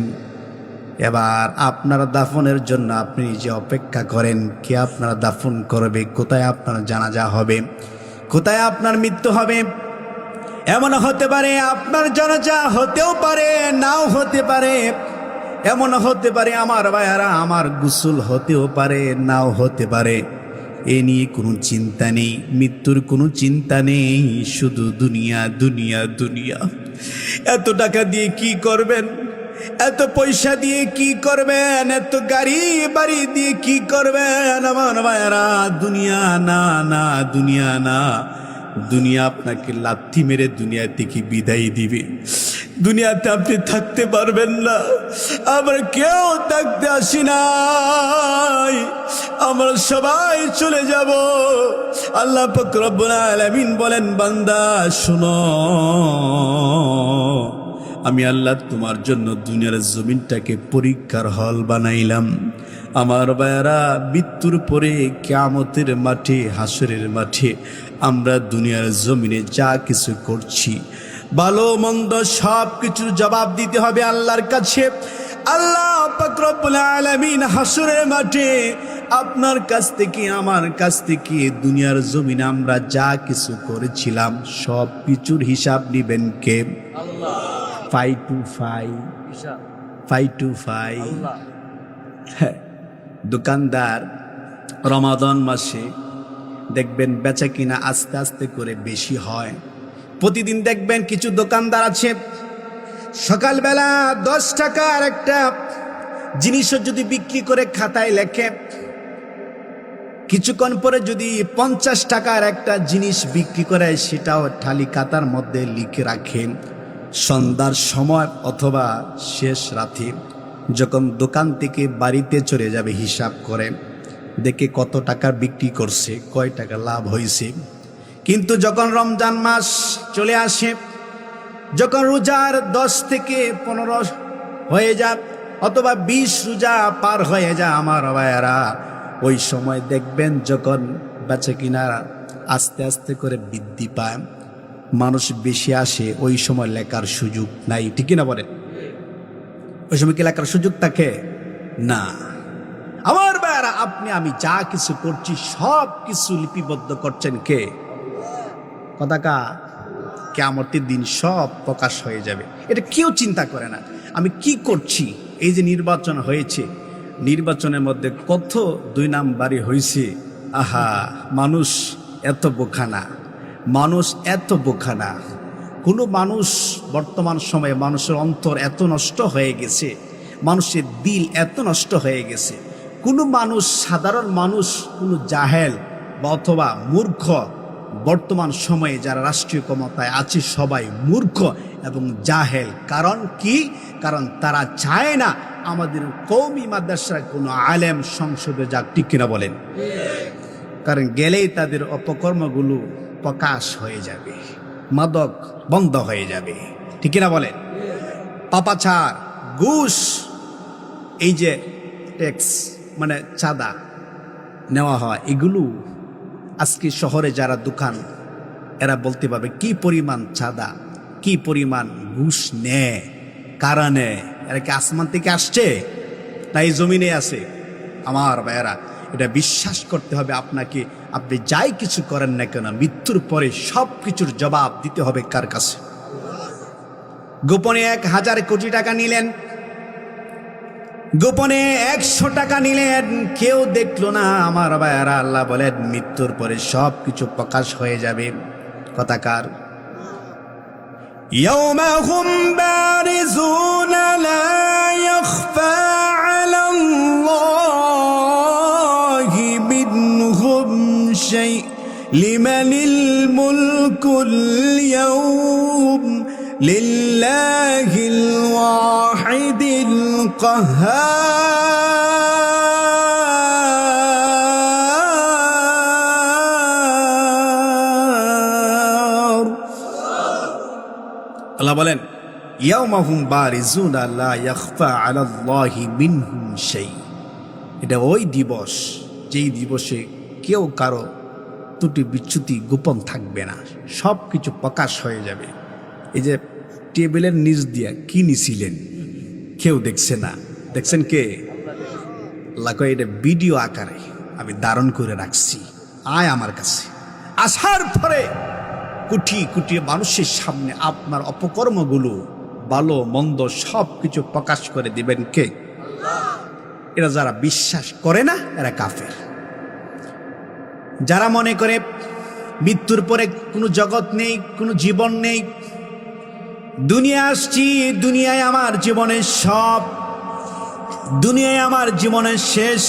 এবার আপনার দাফনের জন্য আপনি যে অপেক্ষা করেন, কে আপনার দাফন করবে, কোথায় আপনার জানাজা হবে, কোথায় আপনার মৃত্যু হবে। এমন হতে পারে আপনার জানাজা হতেও পারে, নাও হতে পারে। এমন হতে পারে আমার ভাইয়ারা, আমার গোসল হতেও পারে, নাও হতে পারে। এ নিয়ে কোনো চিন্তা নেই, মৃত্যুর কোনো চিন্তা নেই। শুধু দুনিয়া দুনিয়া দুনিয়া। এত টাকা দিয়ে কি করবেন, এত পয়সা দিয়ে কি করবেন, এত গাড়ি বাড়ি দিয়ে কি করবেন আমার ভাইয়ারা? দুনিয়া না, না দুনিয়া না। দুনিয়া আপনাকে লাথি মেরে দুনিয়া থেকে বিদায় দিবে। দুনিয়াতে আপনি থাকতে পারবেন না। আমরা কেউ থাকতে আসি নাই, আমরা সবাই চলে যাব। আল্লাহ পাক রব্বুল আলামিন বলেন, বান্দা শোনো, আমি আল্লাহ তোমার জন্য দুনিয়ার জমিনটাকে পরীক্ষার হল বানাইলাম। আমার ভাইয়ারা, মৃত্যুর পরে কিয়ামতের মাঠে, হাসরের মাঠে আমরা দুনিয়ার জমিনে যা কিছু করছি, ভালো মন্দ সব কিছুর জবাব দিতে হবে আল্লাহর কাছে। আল্লাহ পাক রব্বুল আলামিন হাসরের মাঠে আপনার কাছ থেকে, আমার কাছ থেকে দুনিয়ার জমিনে আমরা যা কিছু করেছিলাম সব কিছুর হিসাব নিবেন কে? আল্লাহ। 5 to 5 দোকানদার রমাদান মাসে দেখবেন বেচা কিনা আস্তে আস্তে করে বেশি হয়। প্রতিদিন দেখবেন কিছু দোকানদার আছে, সকালবেলা 10 টাকার একটা জিনিসও যদি বিক্রি করে খাতায় লেখে, কিছুক্ষণ পরে যদি 50 টাকার একটা জিনিস বিক্রি করে সেটাও ঠালি খাতার মধ্যে লিখে রাখেন। সন্ধ্যার সময় অথবা শেষ রাতে যখন দোকান থেকে বাড়িতে চলে যাবে, হিসাব করে দেখে কত টাকা বিক্রি করছে, কয় টাকা লাভ হয়েছে। কিন্তু যখন রমজান মাস চলে আসে, যখন রোজার 10 থেকে 15 হয়ে যায় অথবা 20 রোজা পার হয়ে যায় আমার ভাইয়ারা, ওই সময় দেখবেন যখন বেচা কিনা আস্তে আস্তে করে বৃদ্ধি পায়, মানুষ বেশি আসে, ওই সময় লেখার সুযোগ নাই। ঠিক না বলেন? ওই সময় কি লেখার সুযোগ থাকে না? আমার ভাইয়ারা, আপনি আমি যা কিছু করছি সব কিছু লিপিবদ্ধ করছেন কে? কথাকা কিয়ামতের দিন সব প্রকাশ হয়ে যাবে। এটা কেউ চিন্তা করে না আমি কি করছি। এই যে নির্বাচন হয়েছে, নির্বাচনের মধ্যে কত 2 নাম্বারই হয়েছে। আহা, মানুষ এত বোকা না, মানুষ এত বোকা না। কোনো মানুষ বর্তমান সময়ে মানুষের অন্তর এত নষ্ট হয়ে গেছে, মানুষের দিল এত নষ্ট হয়ে গেছে। কোনো মানুষ, সাধারণ মানুষ, কোনো জাহেল বা অথবা মূর্খ, বর্তমান সময়ে যারা রাষ্ট্রীয় ক্ষমতায় আছে সবাই মূর্খ এবং জাহেল। কারণ কি? কারণ তারা চায় না আমাদের কওমি মাদ্রাসার কোনো আলেম সংসদে যাক। ঠিক কিনা বলেন? কারণ গেলেই তাদের অপকর্মগুলো প্রকাশ হয়ে যাবে, মাদক বন্ধ হয়ে যাবে। ঠিক কিনা বলেন? পাপাচার, ঘুষ, এই যে ট্যাক্স মানে চাঁদা নেওয়া হয়, এগুলো আজকে শহরে যারা দোকান, এরা বলতে পারবে কি পরিমাণ চাঁদা, কি পরিমাণ ঘুষ নেয়, কারা নেয়। এরা কি আসমান থেকে আসছে না এই জমিনে আছে? আমার ভাইয়েরা, এটা বিশ্বাস করতে হবে আপনাকে। আপনি যাই কিছু করেন না কেন, মৃত্যুর পরে সব কিছুর জবাব দিতে হবে কার কাছে? গোপনে 1000 কোটি টাকা নিলেন, গোপনে 100 টাকা নিলেন, কেউ দেখলো না আমার ভাইয়ারা। আল্লাহ বলেন মৃত্যুর পরে সব কিছু প্রকাশ হয়ে যাবে। কথাকার ইয়াউমা হুম বারিজুনা লা ইয়াখফা আলাল্লাহি মিনহুম শাই লিমানিল মুলকুল ইয়াউম লিল্লাহিল ওয়াহিদিল কাহ্হার। আল্লাহ বলেন ইয়াউমাহুম বারিজুনা লা ইয়াখফা আলাল্লাহি মিনহুম শাই। এটা ওই দিবস যেই দিবসে কেউ কারো ত্রুটি বিচ্যুতি গোপন থাকবে না, সব কিছু প্রকাশ হয়ে যাবে। এই যে টেবিলের নিচ দিয়া কি নিছিলেন কেউ দেখছে না, দেখছেন কে? আল্লাহ কয় এটা ভিডিও আকারে আমি ধারণ করে রাখছি, আয় আমার কাছে। আসার পরে কোটি কোটি মানুষের সামনে আপনার অপকর্মগুলো ভালো মন্দ সব কিছু প্রকাশ করে দিবেন কে? এরা যারা বিশ্বাস করে না এরা কাফের। যারা মনে করে মৃত্যুর পরে কোনো জগৎ নেই, কোনো জীবন নেই, দুনিয়া আসছি, দুনিয়ায় আমার জীবনের সব, দুনিয়ায় আমার জীবনের শেষ,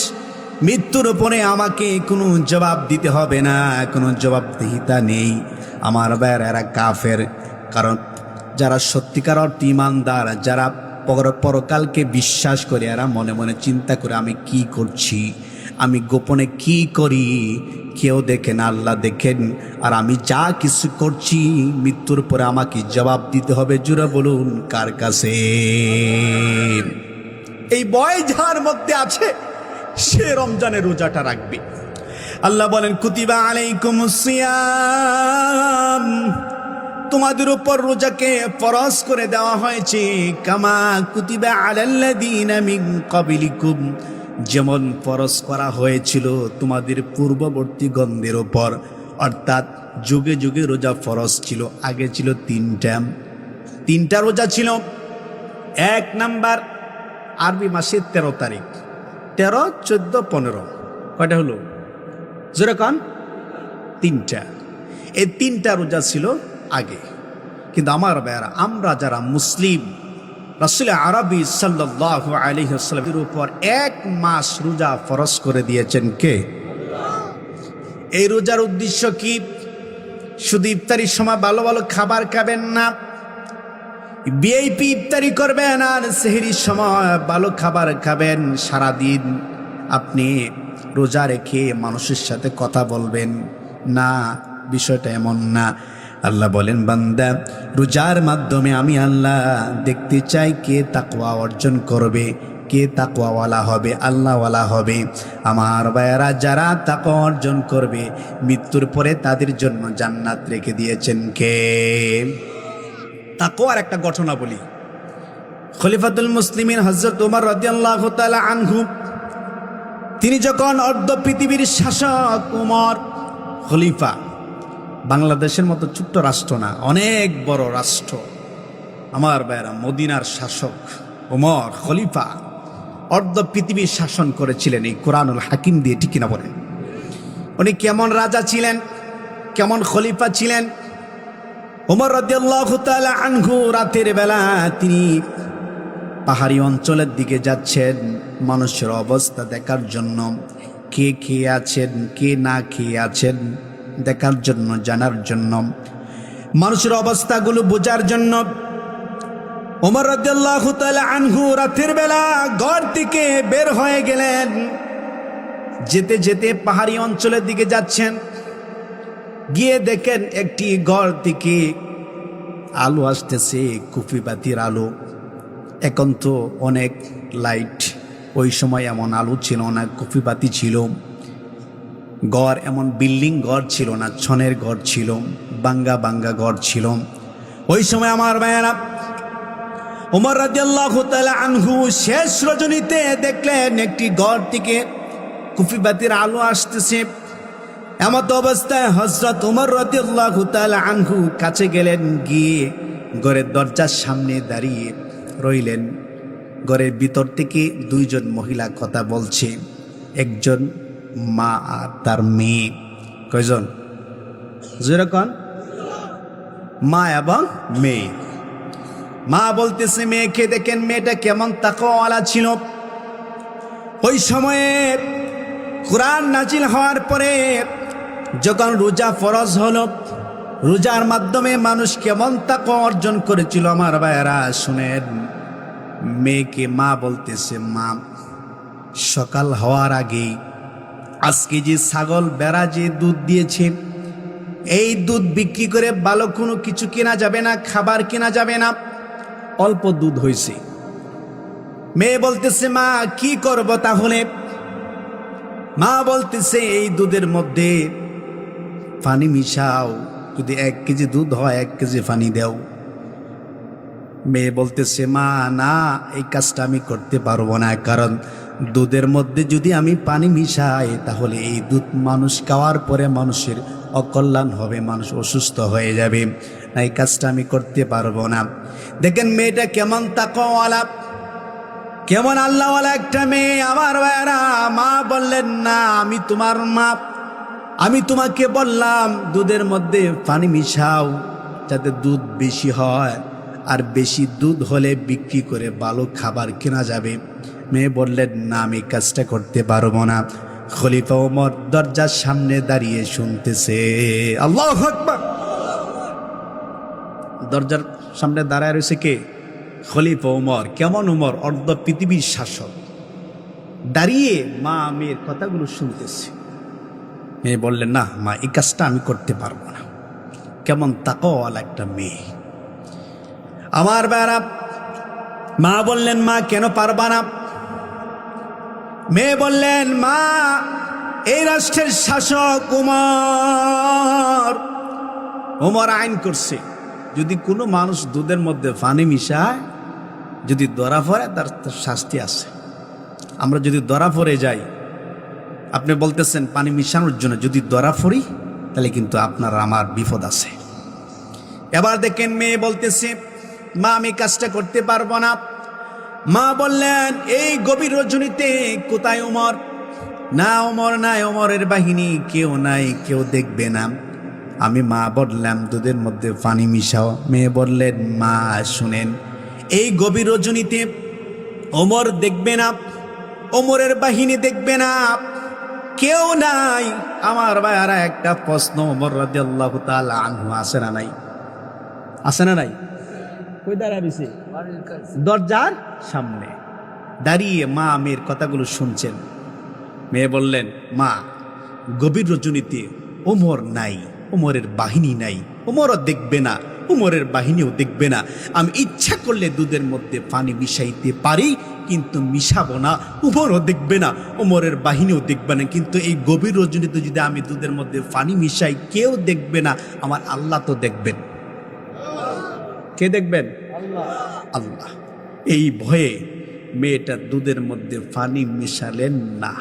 মৃত্যুর উপরে আমাকে কোনো জবাব দিতে হবে না, কোনো জবাবদিহিতা নেই, আমার ভাইয়ের এরা কাফের। কারণ যারা সত্যিকার অর্থে ঈমানদার, যারা পরকালকে বিশ্বাস করে, এরা মনে মনে চিন্তা করে আমি কি করছি, আমি গোপনে কি করি কেউ দেখেন, আল্লাহ দেখেন। আর আমি যা কিছু করছি মৃত্যুর পরে আমাকে জবাব দিতে হবে। জুড়ে বলুন কার কাছে? এই ভয় যার মধ্যে আছে সে রমজানের রোজাটা রাখবে। আল্লাহ বলেন কুতিবা আলাইকুমুস সিয়াম, তোমাদের উপর রোজাকে ফরজ করে দেওয়া হয়েছে, কামা কুতিবা আলাল্লাযীনা মিন ক্বাবলিকুম, যেমন ফরজ করা হয়েছিল তোমাদের পূর্ববর্তী গণদের উপর। অর্থাৎ যুগে যুগে রোজা ফরজ ছিল। আগে ছিল তিনটা রোজা ছিল। এক নাম্বার আরবি মাসের 13 তারিখ, 13, 14, 15, কয়টা হলো যেরকম? তিনটা। এই তিনটা রোজা ছিল আগে। কিন্তু আমার ভাইয়ারা, আমরা যারা মুসলিম, রাসূল আরবি সাল্লাল্লাহু আলাইহি ওয়াসাল্লামের উপর 1 মাস রোজা ফরজ করে দিয়েছেন কে? এই রোজার উদ্দেশ্য কি? শুধু ইফতারির সময় ভালো ভালো খাবার খাবেন না, ভিআইপি ইফতারি করবেন, আর সেহরির সময় ভালো খাবার খাবেন। সারাদিন আপনি রোজা রেখে মানুষের সাথে কথা বলবেন না, বিষয়টা এমন না। আল্লাহ বলেন বান্দা, রোজার মাধ্যমে আমি আল্লাহ দেখতে চাই কে তাকওয়া অর্জন করবে, কে তাকওয়াওয়ালা হবে, আল্লাহওয়ালা হবে। আমার ভাইয়েরা, যারা তাকওয়া অর্জন করবে মৃত্যুর পরে তাদের জন্য জান্নাত রেখে দিয়েছেন কে? তাকওয়ার একটা ঘটনা বলি। খলিফাতুল মুসলিমিন হযরত ওমর রাদিয়াল্লাহু তাআলা আনহু, তিনি যখন অর্ধ পৃথিবীর শাসক, ওমর খলিফা, বাংলাদেশের মতো ছোট্ট রাষ্ট্র না, অনেক বড় রাষ্ট্র। আমার ভাইয়েরা, মদিনার শাসক ওমর খলিফা অর্ধ পৃথিবীর শাসন করেছিলেন এই কোরআনুল হাকিম দিয়ে, ঠিক কিনা বলেন? উনি কেমন রাজা ছিলেন, কেমন খলিফা ছিলেন? ওমর রাদিয়াল্লাহু তাআলা আনহু রাতের বেলা তিনি পাহাড়ি অঞ্চলের দিকে যাচ্ছেন মানুষের অবস্থা দেখার জন্য, কে খেয়ে আছেন কে না খেয়ে আছেন দেখার জন্য, জানার জন্য, মানুষের অবস্থাগুলো বোঝার জন্য। ওমর রাদিয়াল্লাহু তাআলা আনহু রাতের বেলা ঘর থেকে বের হয়ে গেলেন। যেতে যেতে পাহাড়ি অঞ্চলের দিকে যাচ্ছেন, গিয়ে দেখেন একটি ঘর থেকে আলো আসতেছে, কুফিবাতির আলো। এখন তো অনেক লাইট, ওই সময় এমন আলো ছিল না, কুফিবাতি ছিল। ঘর এমন বিল্ডিং ঘর ছিল না, ছনের ঘর ছিল, বাঙ্গা বাঙ্গা ঘর ছিল ওই সময়। আমার ভাইয়েরা, ওমর রাদিয়াল্লাহু তাআলা আনহু শেষ রজনীতে দেখলেন একটি ঘর থেকে কুফিবাতির আলো আসতেছে। এমত অবস্থায় হযরত ওমর রাদিয়াল্লাহু তাআলা আনহু কাছে গেলেন, গিয়ে ঘরের দরজার সামনে দাঁড়িয়ে রইলেন। ঘরের ভিতর থেকে দুইজন মহিলা কথা বলছে, একজন মা আর তার মেয়ে। কয়জন? যেরকম মা এবং মেয়ে। মা বলতেছে মেয়েকে, দেখেন মেয়েটা কেমন তাকওয়াওয়ালা ছিল। ওই সময়ে কোরআন নাজিল হওয়ার পরে যখন রোজা ফরজ হলো, রোজার মাধ্যমে মানুষ কেমন তাকওয়া অর্জন করেছিল আমার ভাইয়েরা শুনেন। মেয়েকে মা বলতেছে, মা সকাল হওয়ার আগেই আজকে যে ছাগল বেড়া যে দুধ দিয়েছে, এই দুধ বিক্রি করে ভালো কোনো কিছু কেনা যাবে না, খাবার কেনা যাবে না, অল্প দুধ হয়েছে। মেয়ে বলতেছে, মা কি করব তাহলে? মা বলতেছে, এই দুধের মধ্যে পানি মিশাও, যদি 1 কেজি দুধ হয় 1 কেজি পানি দাও। মেয়ে বলতেছে, মা না, এই কাজটা আমি করতে পারবো না, কারণ দুধের মধ্যে যদি আমি পানি মিশাই তাহলে এই দুধ মানুষ খাওয়ার পরে মানুষের অকল্যাণ হবে, মানুষ অসুস্থ হয়ে যাবে, না এই কাজটা আমি করতে পারবো না। দেখেন মেয়েটা কেমন তাকওয়াওয়ালা, কেমন আল্লাহওয়ালা একটা মেয়ে আমার ভাইয়েরা। মা বললেন, না আমি তোমার মা, আমি তোমাকে বললাম দুধের মধ্যে পানি মিশাও যাতে দুধ বেশি হয়, আর বেশি দুধ হলে বিক্রি করে ভালো খাবার কেনা যাবে। মেয়ে বললেন, না আমি কাজটা করতে পারবো না। খলিফা ওমর দরজার সামনে দাঁড়িয়ে শুনতেছে। আল্লাহু আকবার। দরজার সামনে দাঁড়ায় রয়েছে কে? খলিফা ওমর। কেমন ওমর? অর্ধ পৃথিবীর শাসক। দাঁড়িয়ে মা মেয়ের কথাগুলো শুনতেছে। মেয়ে বললেন, না মা এই কাজটা আমি করতে পারবো না। কেমন তাকওয়াওয়ালা একটা মেয়ে আমার ভাইরা। মা বললেন, মা কেন পারবা না? মেয়ে বললেন, মা এই রাষ্ট্রের শাসক ওমর আইন করছে, যদি কোনো মানুষ দুধের মধ্যে পানি মিশায় যদি ধরা পড়ে তার শাস্তি আছে। আমরা যদি ধরা পড়ে যাই, আপনি বলতেছেন পানি মিশানোর জন্য, যদি ধরা পড়ি তাহলে কিন্তু আপনার আমার বিপদ আছে। এবার দেখেন মেয়ে বলতেছে, মা আমি কাজটা করতে পারবো না। মা বললেন, এই গভীর রজনীতে কোথায় ওমর? না ওমর নাই, ওমরের বাহিনী কেউ নাই, কেউ দেখবে না। আমি মা বললাম দুধের মধ্যে পানি মিশাও। মেয়ে বললেন, মা শুনেন, এই গভীর রজনীতে ওমর দেখবে না, ওমরের বাহিনী দেখবে না, কেউ নাই। আমার ভাইয়ারা একটা প্রশ্ন, ওমর রাদিয়াল্লাহু তাআলা আনহু আছে না নাই? আছে না নাই? কই দাঁড়াইছে? দরজার সামনে দাঁড়িয়ে মা মেয়ের কথাগুলো শুনছেন। মেয়ে বললেন, মা গভীর রজনীতে ওমর নাই, ওমরের বাহিনী নাই, ওমরও দেখবে না, ওমরের বাহিনীও দেখবে না। আমি ইচ্ছা করলে দুধের মধ্যে পানি মিশাইতে পারি, কিন্তু মিশাবো না। ওমরও দেখবে না, ওমরের বাহিনীও দেখবে না, কিন্তু এই গভীর রজনীতে যদি আমি দুধের মধ্যে পানি মিশাই কেউ দেখবে না, আমার আল্লাহ তো দেখবেন। কে দেখবেন? আল্লাহ। এই ভয়ে মেয়েটা দুধের মধ্যে পানি মিশালেন না।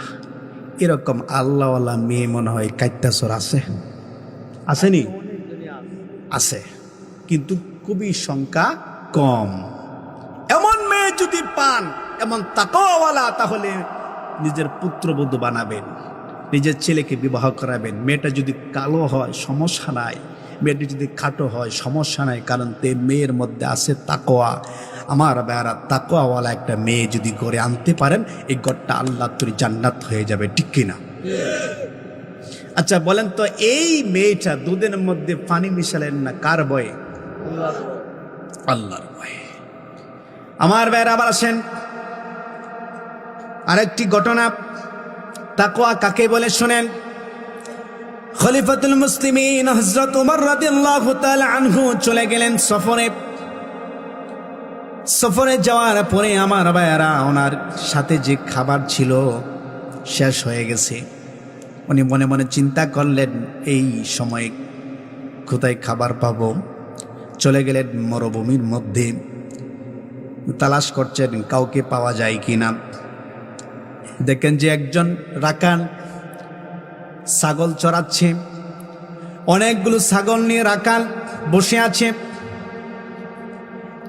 এরকম আল্লাহওয়ালা মেয়ে মনে হয় কাইত্তাসর আছে, আসেনি? আছে, কিন্তু খুবই সংখ্যা কম। এমন মেয়ে যদি পান, এমন তাকওয়াওয়ালা, তাহলে নিজের পুত্রবধূ বানাবেন, নিজের ছেলেকে বিবাহ করাবেন। মেয়েটা যদি কালো হয় সমস্যা নাই, মেয়েটি যদি খাটো হয় সমস্যা নাই, কারণ তে মেয়ের মধ্যে আছে তাকওয়া। আমার বেড়া তাকওয়াওয়ালা একটা মেয়ে যদি গড়ে আনতে পারেন, এই গড়টা আল্লাহ তৈরি জান্নাত হয়ে যাবে, ঠিক কিনা? আচ্ছা বলেন তো, এই মেয়েটা দুধের মধ্যে পানি মিশালেন না কার ভয়ে? আল্লাহর ভয়ে। আমার বেড়া আবার আসেন আরেকটি ঘটনা। তাকওয়া কাকে বলে শুনেন। খলিফাতুল মুসলিমিন হযরত ওমর রাদিয়াল্লাহু তাআলা আনহু চলে গেলেন সফরে। সফরে যাওয়ার পরে আমার ভাইয়ারা, ওনার সাথে যে খাবার ছিল শেষ হয়ে গেছে। উনি মনে মনে চিন্তা করলেন, এই সময় কোথায় খাবার পাবো? চলে গেলেন মরুভূমির মধ্যে, তালাশ করছেন কাউকে পাওয়া যায় কিনা। দেখেন যে একজন রাখাল ছাগল চড়াচ্ছে, অনেকগুলো ছাগল নিয়ে রাখাল বসে আছে।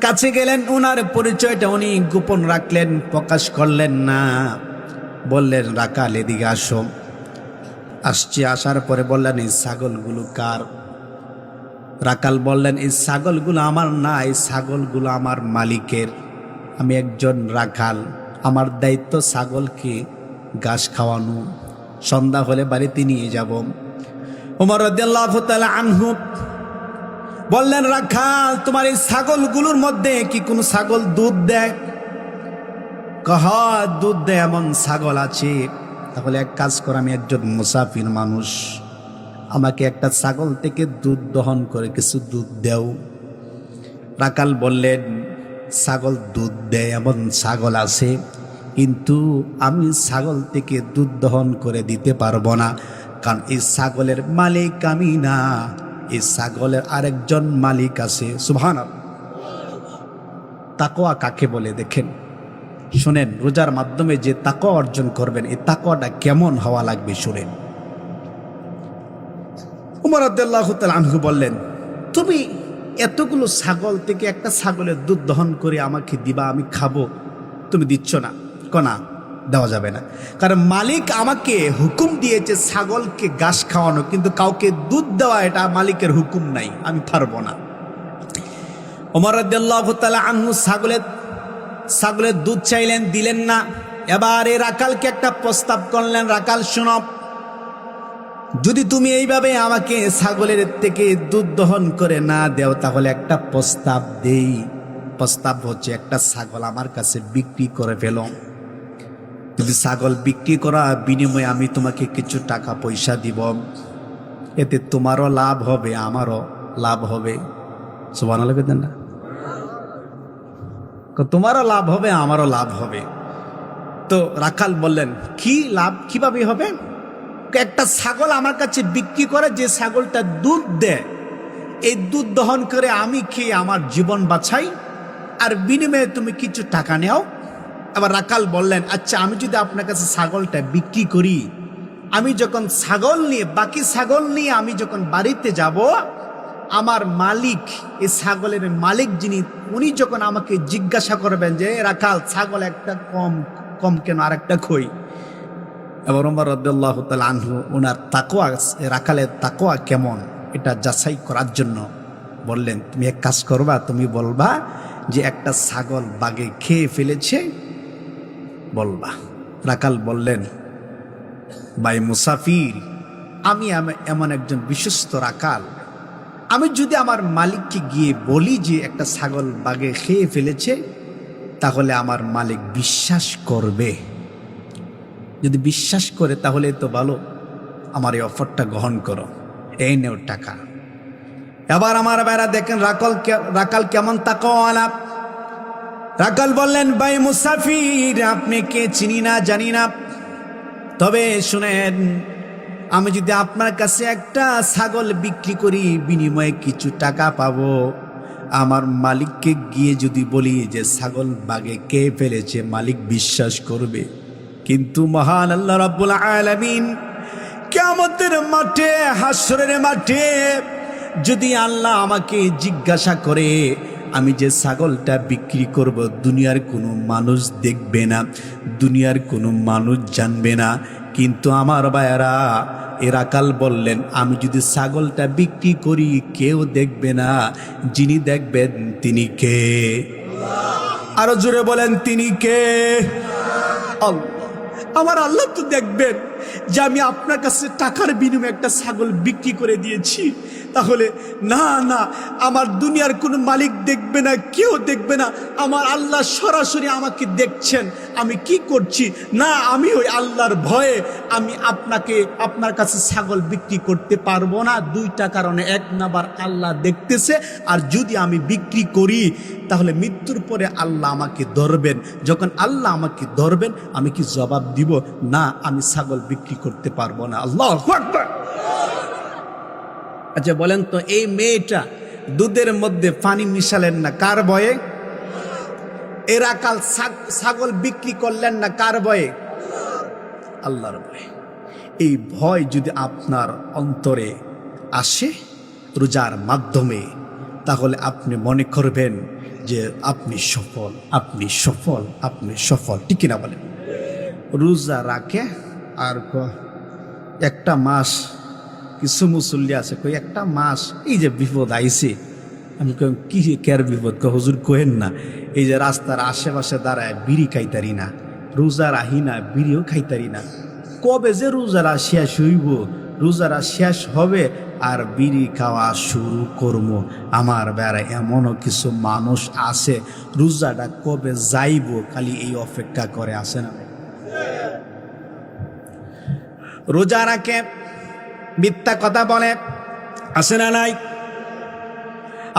কাছে গেলেন, ওনার পরিচয়টা উনি গোপন রাখলেন, প্রকাশ করলেন না। বললেন, রাখাল এদিকে আসো। আসছে, আসার পরে বললেন, এই ছাগলগুলো কার? রাখাল বললেন, এই ছাগলগুলো আমার না, এই ছাগলগুলো আমার মালিকের। আমি একজন রাখাল, আমার দায়িত্ব ছাগলকে ঘাস খাওয়ানো, সন্ধ্যা হলে বাড়িতে নিয়ে যাব। ওমর রাদিয়াল্লাহু তাআলা আনহু বললেন রাখাল, তোমার এই ছাগলগুলোর মধ্যে কি কোনো ছাগল দুধ দেয়? কহ দুধ দেয় এমন ছাগল আছে। তাহলে এক কাজ কর, আমি একজন মুসাফির মানুষ, আমাকে একটা ছাগল থেকে দুধ দহন করে কিছু দুধ দেও। রাখাল বললেন, ছাগল দুধ দেয় এমন ছাগল আছে, কিন্তু আমি ছাগল থেকে দুধ দহন করে দিতে পারবো না, কারণ এই ছাগলের মালিক আমি না, এই ছাগলের আরেকজন মালিক আছে। সুবহানাল্লাহ। তাকওয়া কাকে বলে দেখেন, শুনেন, রোজার মাধ্যমে যে তাকওয়া অর্জন করবেন, এই তাকওয়াটা কেমন হওয়া লাগবে শুনেন। উমর রাদিয়াল্লাহু তাআলা আনহু বললেন, তুমি এতগুলো ছাগল থেকে একটা ছাগলের দুধ দহন করে আমাকে দিবা, আমি খাবো, তুমি দিচ্ছ না। কনা দেওয়া যাবে না, কারণ মালিক আমাকে হুকুম দিয়েছে ছাগলকে ঘাস খাওয়ানো, কিন্তু কাউকে দুধ দেওয়া এটা মালিকের হুকুম নাই, আমি পারবো না। ওমর রাদিয়াল্লাহু তাআলা আনহু ছাগলের দুধ চাইলেন, দিলেন না। এবার এই রাখালকে একটা প্রস্তাব করলেন, রাখাল শোনো, যদি তুমি এইভাবে আমাকে ছাগলের থেকে দুধ দহন করে না দেও, তাহলে একটা প্রস্তাব দেই। প্রস্তাব হচ্ছে, একটা ছাগল আমার কাছে বিক্রি করে ফেলো। যদি ছাগল বিক্রি করা বিনিময়ে আমি তোমাকে কিছু টাকা পয়সা দিব, এতে তোমারও লাভ হবে আমারও লাভ হবে। সুবহানাল্লাহ বলেন না? তোমারও লাভ হবে আমারও লাভ হবে। তো রাখাল বললেন, কি লাভ, কিভাবে হবে? একটা ছাগল আমার কাছে বিক্রি করে, যে ছাগলটা দুধ দেয়, এই দুধ দহন করে আমি খেয়ে আমার জীবন বাঁচাই, আর বিনিময়ে তুমি কিছু টাকা নেও। আবার রাখাল বললেন, আচ্ছা আমি যদি আপনার কাছে ছাগলটা বিক্রি করি, আমি যখন ছাগল নিয়ে, বাকি ছাগল নিয়ে আমি যখন বাড়িতে যাব, আমার মালিক, এই ছাগলের মালিক যিনি, উনি যখন আমাকে জিজ্ঞাসা করবেন যে রাখাল, ছাগল একটা কম কেন, আর একটা খই। এবার ওমর রাদিয়াল্লাহু তাআলা আনহু ওনার তাকওয়া, রাখালের তাকওয়া কেমন, এটা যাচাই করার জন্য বললেন, তুমি এক কাজ করবা, তুমি বলবা যে একটা ছাগল বাঘে খেয়ে ফেলেছে, বলবা। রাখাল বললেন, ভাই মুসাফির, আমি এমন একজন বিশ্বস্ত রাখাল, আমি যদি আমার মালিককে গিয়ে বলি যে একটা ছাগল বাঘে খেয়ে ফেলেছে, তাহলে আমার মালিক বিশ্বাস করবে। যদি বিশ্বাস করে তাহলে তো ভালো, আমার এই অফারটা গ্রহণ করো, এই নেও টাকা। এবার আমার ভাইরা দেখেন রাখাল কেমন তাকওয়াওয়ালা। রাখাল বললেন, ভাই মুসাফির, আপনি কে চিনি না জানি না, তবে শুনেন, আমি যদি আপনার কাছে একটা ছাগল বিক্রি করি, বিনিময়ে কিছু টাকা পাবো, আমার মালিককে গিয়ে যদি বলি যে ছাগল বাঘে কে ফেলেছে, মালিক বিশ্বাস করবে। কিন্তু মহান আল্লাহ রাব্বুল আলামিন কিয়ামতের মাঠে, হাসরের মাঠে যদি আল্লাহ আমাকে জিজ্ঞাসা করে, আমি যে ছাগলটা বিক্রি করব, দুনিয়ার কোনো মানুষ দেখবে না, দুনিয়ার কোনো মানুষ জানবে না, কিন্তু আমার ভাইয়েরা, এ রাখাল বললেন, আমি যদি ছাগলটা বিক্রি করি, কেউ দেখবে না, যিনি দেখবেন তিনি কে? আরো জোরে বলেন, তিনি কে? আল্লাহ। আমার আল্লাহ তো দেখবেন যে আমি আপনার কাছে টাকার বিনিময়ে একটা ছাগল বিক্রি করে দিয়েছি, তাহলে না না, আমার দুনিয়ার কোনো মালিক দেখবে না, কেউ দেখবে না, আমার আল্লাহ সরাসরি আমাকে দেখছেন আমি কি করছি। না, আমি ওই আল্লাহর ভয়ে আমি আপনার কাছে ছাগল বিক্রি করতে পারবো না, দুইটা কারণে। এক নাম্বার, আল্লাহ দেখতেছে, আর যদি আমি বিক্রি করি তাহলে মৃত্যুর পরে আল্লাহ আমাকে ধরবেন, যখন আল্লাহ আমাকে ধরবেন আমি কি জবাব দিব? না, আমি ছাগল বিক্রি করতে পারবো না। আল্লাহু আকবার। আচ্ছা বলেন তো, এই মেয়েটা দুধের মধ্যে পানি মিশালেন না কার ভয়ে? এ রাখাল ছাগল বিক্রি করলেন না কার ভয়ে? আল্লাহর ভয়ে। এই ভয় যদি আপনার অন্তরে আসে রোজার মাধ্যমে, তাহলে আপনি মনে করবেন যে আপনি সফল, আপনি সফল, আপনি সফল। ঠিক কিনা বলেন? রোজা রাখে আর একটা মাস, কিছু মুসল্লি আছে কই একটা মাস, এই যে বিপদ আইছে, আমি কি কেয়ার বিপদ, হুজুর কোহেন না, এই যে রাস্তার আশেপাশে দাঁড়ায় বিড়ি খাইতারি না, রোজা রাহি না, বিড়িও খাইতারি না, কবে যে রোজারা শেষ হইব রোজারা শেষ হবে আর বিড়ি খাওয়া শুরু করবো। আমার বেড়া এমনও কিছু মানুষ আছে রোজাটা কবে যাইব খালি এই অপেক্ষা করে, আসে না? রোজা রাখে, মিথ্যা কথা বলে, আসে না নাই?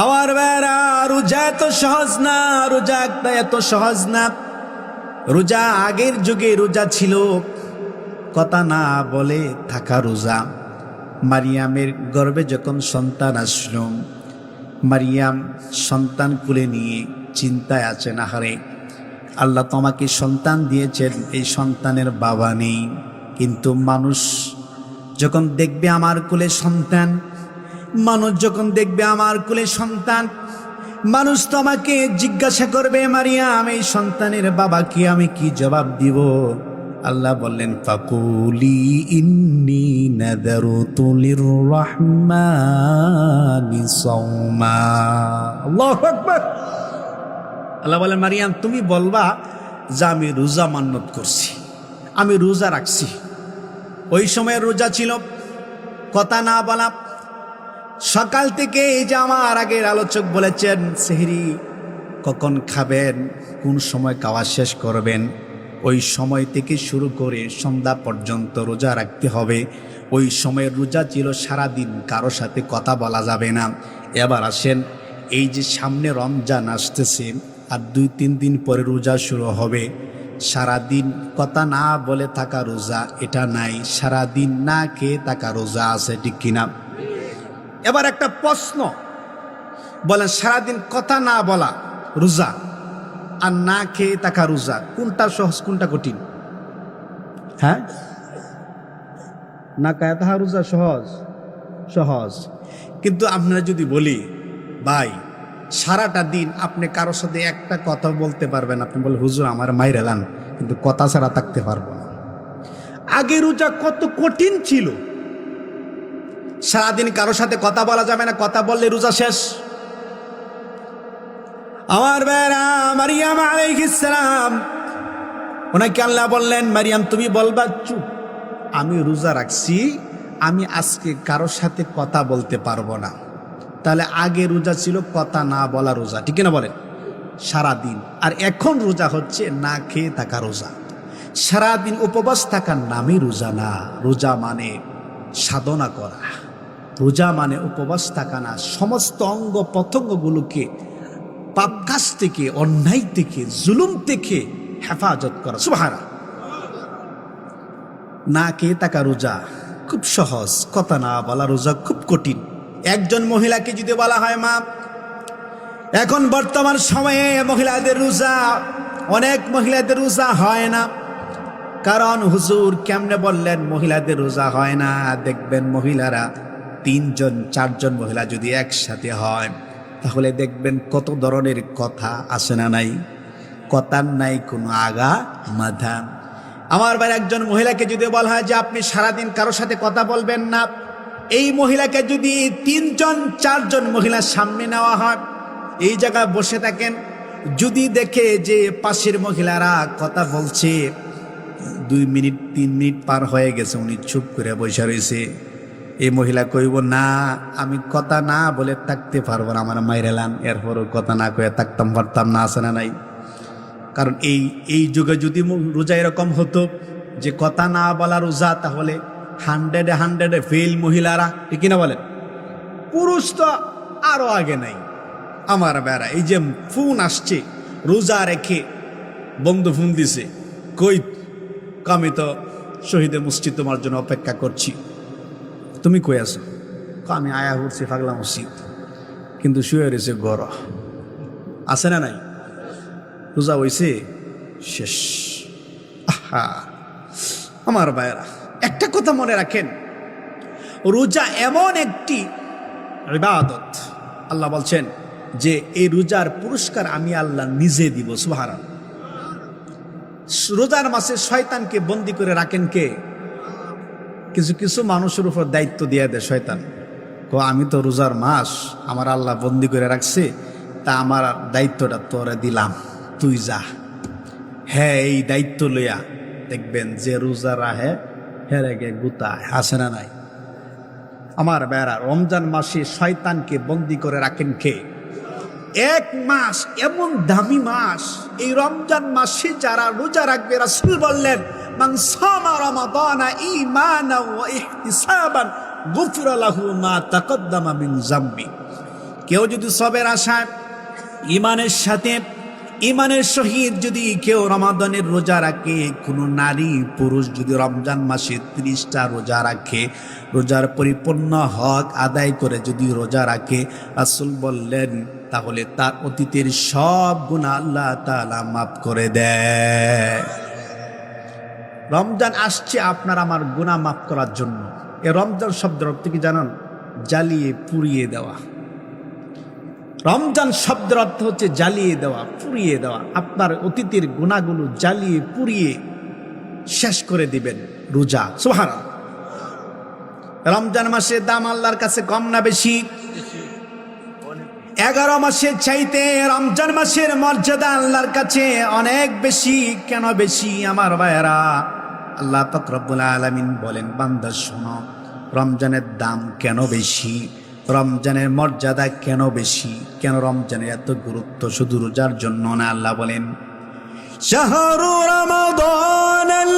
আমার বেড়া রোজা এত সহজ না, রোজা একটা এত সহজ না। রোজা আগের যুগে রোজা ছিল কথা না বলে থাকা রোজা। মারিয়ামের গর্ভে যখন সন্তান আসলো, মারিয়াম সন্তান কুলে নিয়ে চিন্তায় আছে, না হারে আল্লাহ তোমাকে সন্তান দিয়েছেন, এই সন্তানের বাবা নেই। কিন্তু মানুষ যখন দেখবে আমার কোলে সন্তান, মানুষ যখন দেখবে আমার কোলে সন্তান, মানুষ তোমাকে জিজ্ঞাসা করবে মারিয়াম এই সন্তানের বাবা কি? আমি কি জবাব দিব? আল্লাহ বললেন ফাকুলি ইন্নী নাযারতু লিররহমানি সাওমা। আল্লাহু আকবার। আল্লাহ বলেন মারিয়াম তুমি বলবা যে আমি রোজা মান্নত করছি, আমি রোজা রাখছি। ওই সময় রোজা ছিল কথা না বলা। সকাল থেকে এই যে আমার আগের আলোচক বলেছেন সেহরি কখন খাবেন, কোন সময় খাওয়া শেষ করবেন, ওই সময় থেকে শুরু করে সন্ধ্যা পর্যন্ত রোজা রাখতে হবে। ওই সময়ের রোজা ছিল সারাদিন কারো সাথে কথা বলা যাবে না। এবার আসেন, এই যে সামনে রমজান আসতেছে আর 2-3 দিন পরে রোজা শুরু হবে। সারাদিন কথা না বলে থাকা রোজা এটা নাই, সারাদিন না খেয়ে থাকা রোজা আছে, ঠিক কিনা? এবার একটা প্রশ্ন, বলেন সারাদিন কথা না বলা রোজা আর না খেয়ে থাকা রোজা কোনটা সহজ কোনটা কঠিন? হ্যাঁ, না খায় থাকা রোজা সহজ? সহজ। কিন্তু আপনারা যদি বলি ভাই সারাটা দিন আপনি কারোর সাথে একটা কথা বলতে পারবেন, আপনি বলে হুজুর আমার মাইর এলান, কিন্তু কথা ছাড়া থাকতে পারবো না। আগে রোজা কত কঠিন ছিল, সারাদিন কারোর সাথে কথা বলা যাবে না, কথা বললে রোজা শেষ। আমার বেড়া মারিয়াম আলাইহিস সালাম, ওনাকে আল্লাহ বললেন মারিয়াম তুমি বলবা চুপ, আমি রোজা রাখছি, আমি আজকে কারোর সাথে কথা বলতে পারবো না। তাহলে আগে রোজা ছিল কথা না বলা রোজা, ঠিক না বলেন, সারাদিন। আর এখন রোজা হচ্ছে না খেয়ে থাকা রোজা। সারাদিন উপবাস থাকার নামই রোজা না। রোজা মানে সাধনা করা, রোজা মানে উপবাস থাকা না, সমস্ত অঙ্গ প্রত্যঙ্গগুলোকে পাপ কাজ থেকে, অন্যায় থেকে, জুলুম থেকে হেফাজত করা। সুবহানাল্লাহ। না খেয়ে থাকা রোজা খুব সহজ, কথা না বলা রোজা খুব কঠিন। একজন মহিলাকে যদি বলা হয় মা, এখন বর্তমান সময়ে মহিলাদের রোজা, অনেক মহিলাদের রোজা হয় না। কারণ হুজুর কেমনে বললেন মহিলাদের রোজা হয় না? দেখবেন মহিলারা 3-4জন মহিলা যদি একসাথে হয় তাহলে দেখবেন কত ধরনের কথা আসে না নাই? কথার নাই কোনো আগা মাথা। আমার ভাই একজন মহিলাকে যদি বলা হয় যে আপনি সারাদিন কারোর সাথে কথা বলবেন না, এই মহিলাকে যদি 3-4জন মহিলার সামনে নেওয়া হয়, এই জায়গায় বসে থাকেন, যদি দেখে যে পাশের মহিলারা কথা বলছে, 2 মিনিট 3 মিনিট পার হয়ে গেছে, উনি চুপ করে বসে রয়েছে, এই মহিলা কইব না আমি কথা না বলে থাকতে পারবো না, আমার মাইর এলাম, এরপরও কথা না কয়ে থাকতাম পারতাম না, আসে না নাই? কারণ এই যুগে যদি রোজা এরকম হতো যে কথা না বলা রোজা, তাহলে 100 ফেল মহিলারা, ঠিক কিনা বলেন? পুরুষ তো আরো আগে নাই। আমার বেড়া এই যে ফোন আসছে, রোজা রেখে বন্ধু ফোন দিছে, কই আমি তো শহীদে মসজিদ তোমার জন্য অপেক্ষা করছি, তুমি কই আছো? আমি আয়া উঠছি পাগলা মসজিদ, কিন্তু শুয়ে রয়েছে গর, আছে না নাই? রোজা হইছে শেষ। আহা আমার ভাইয়েরা, একটা কথা মনে রাখেন, রোজা এমন একটি ইবাদত, আল্লাহ বলছেন যে এই রোজার পুরস্কার আমি আল্লাহ নিজে দিব। সুবহানাল্লাহ। রোজার মাসে শয়তানকে বন্দি করে রাখেন কে? কিছু কিছু মানুষের উপর দায়িত্ব দিয়ে দেয় শয়তান, আমি তো রোজার মাস আমার আল্লাহ বন্দি করে রাখছে, তা আমার দায়িত্বটা তোরে দিলাম, তুই যা। হ্যাঁ, এই দায়িত্ব লইয়া দেখবেন যে রোজা রাহে হেরে গে গুতা, আসে না নাই? আমার ভাইরা, রমজান মাসে শয়তানকে বন্দী করে রাখেন কে? এক মাস, এমন দামি মাস। এই রমজান মাসে যারা রোজা রাখবে, রাসূল বললেন, মান সামা রমাদানা ঈমানান ওয়া ইহতিসাবান গুফিরা লাহু মা তাকদ্দামা মিন যামবি। কেউ যদি সবের আশায় ঈমানের সাথে, ঈমানের সহিত যদি কেউ রমাদানের রোজা রাখে, কোনো নারী পুরুষ যদি রমজান মাসে 30টা রোজা রাখে, রোজার পরিপূর্ণ হক আদায় করে যদি রোজা রাখে, রাসূল বললেন তাহলে তার অতীতের সব গুনাহ আল্লাহ তাআলা মাফ করে দেয়। রমজান আসছে আপনার আমার গুনাহ মাফ করার জন্য। এই রমজান শব্দের অর্থ কি জানেন? জ্বালিয়ে পুড়িয়ে দেওয়া। রমজান শব্দের অর্থ হচ্ছে জ্বালিয়ে দেওয়া, পুড়িয়ে দেওয়া। আপনার অতীতের গুনাহগুলো জ্বালিয়ে পুড়িয়ে শেষ করে দিবেন রোজা। সুবহানাল্লাহ। রমজান মাসের দাম আল্লাহর কাছে কম না বেশি? 11 মাসের চাইতে রমজান মাসের মর্যাদা আল্লাহর কাছে অনেক বেশি। কেন বেশি আমার ভাইয়েরা? আল্লাহ পাক রব্বুল আলামিন বলেন, বান্দা শোনো, রমজানের দাম কেন বেশি, রমজানের মর্যাদা কেন বেশি, কেন রমজানের এত গুরুত্ব? শুধু রোজার জন্য না। আল্লাহ বলেন, শাহরু রমাদানাল্লাযী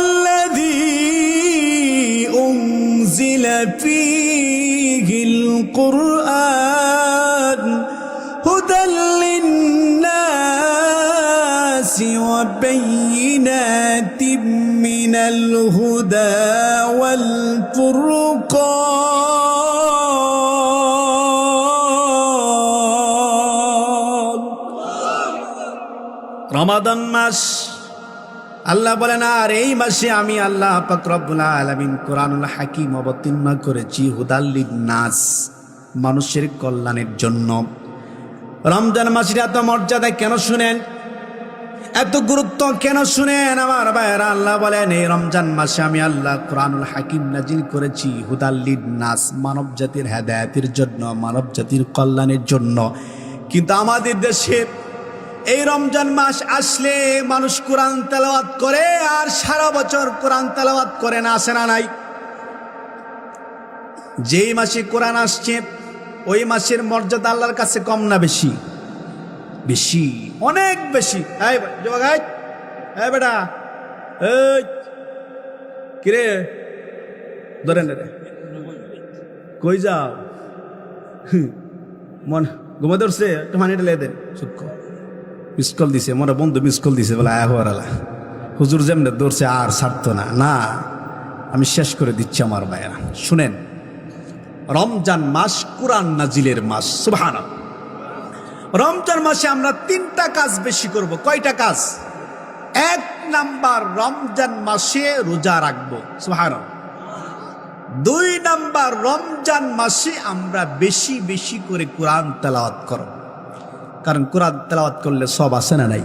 উনজিলা ফীহিল কুরআন হুদাল লিন্নাসি ওয়া বায়িনাতিম মিনাল হুদা ওয়াল ফুরকান। রমাদান মাস, আল্লাহ বলেন, আর এই মাসে আমি আল্লাহ পাক রব্বুল আলামিন কোরআনুল হাকিম অবতীর্ণ করেছি হুদাল লিন্নাস, মানুষের কল্যাণের জন্য। রমজান মাসের এত মর্যাদা কেন শুনেন, এত গুরুত্ব কেন শুনেন আমার ভাইয়েরা? আল্লাহ বলেন, এই রমজান মাসে আমি আল্লাহ কোরআনুল হাকিম নাজিল করেছি হুদাল লিন্নাস, মানব জাতির হেদায়েতের জন্য, মানব জাতির কল্যাণের জন্য। কিন্তু আমাদের দেশে এই রমজান মাস আসলে মানুষ কোরআন তেলাওয়াত করে, আর সারা বছর কোরআন তেলাওয়াত করে না, আসে না নাই? যেই মাসে কোরআন আসছে ওই মাসের মর্যাদা আল্লাহর কাছে কম না বেশি? বেশি, অনেক বেশি। এই যুবক, এই বেটা, এই কিরে ধরেন রে, কই যাও? মন ঘুমা ধরছে, একটু পানি ঢেলে দেন। সূক্ষ্ম মিস কল দিছে, মোরা বন্ধু মিস কল দিছে, বলে আয়া হওয়ার আলা হুজুর যেমনে ধরছে আর ছাড়তো না। না, আমি শেষ করে দিচ্ছি আমার ভাইয়েরা, শুনেন। রমজান মাস কোরআন নাজিলের মাস। সুবহানাল্লাহ। রমজান মাসে আমরা 3টা কাজ বেশি করব। কয়টা কাজ? 1 নাম্বার, রমজান মাসে রোজা রাখবো। সুবহানাল্লাহ। 2 নাম্বার, রমজান মাসে আমরা বেশি বেশি করে কোরআন তেলাওয়াত করব, কারণ কোরআন তেলাওয়াত করলে সব আছে না নাই?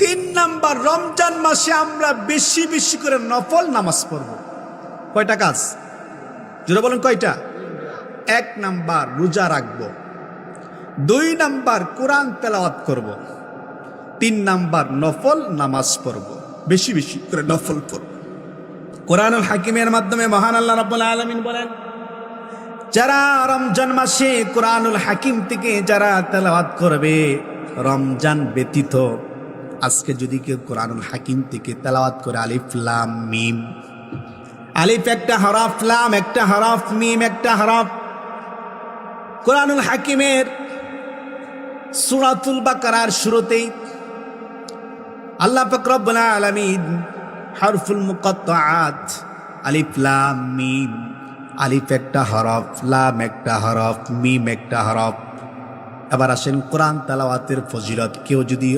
3 নাম্বার, রমজান মাসে আমরা বেশি বেশি করে নফল নামাজ পড়ব। কয়টা কাজ? জোরে বলেন কয়টা? 1 নাম্বার, রোজা রাখবো। 2 নাম্বার, কোরআন তেলাওয়াত করব। 3 নাম্বার, নফল নামাজ পড়ব, বেশি বেশি করে নফল পড়ব। কোরআনুল হাকিমের মাধ্যমে মহান আল্লাহ রাব্বুল আলামিন বলেন, যারা রমজান মাসে কোরআনুল হাকিম থেকে যারা তেলাওয়াত করবে, রমজান ব্যতীত আজকে যদি কেউ কোরআনুল হাকিম থেকে তেলাওয়াত করে, আলিফ লাম মিম, আলিফ একটা হরফ, লাম একটা হরফ, মিম একটা হরফ। কোরআনুল হাকিমের সূরাতুল বাকারার শুরুতেই আল্লাহ পাক রব্বুল আলামিন হরফুল মুকাত্তাআত, আলিফ লাম মিম, আলিফ একটা হরফ, লাম একটা হরফ, মিম একটা হরফ। এবার আসেন কোরআন তেলাওয়াতের ফজিলত। কেউ যদি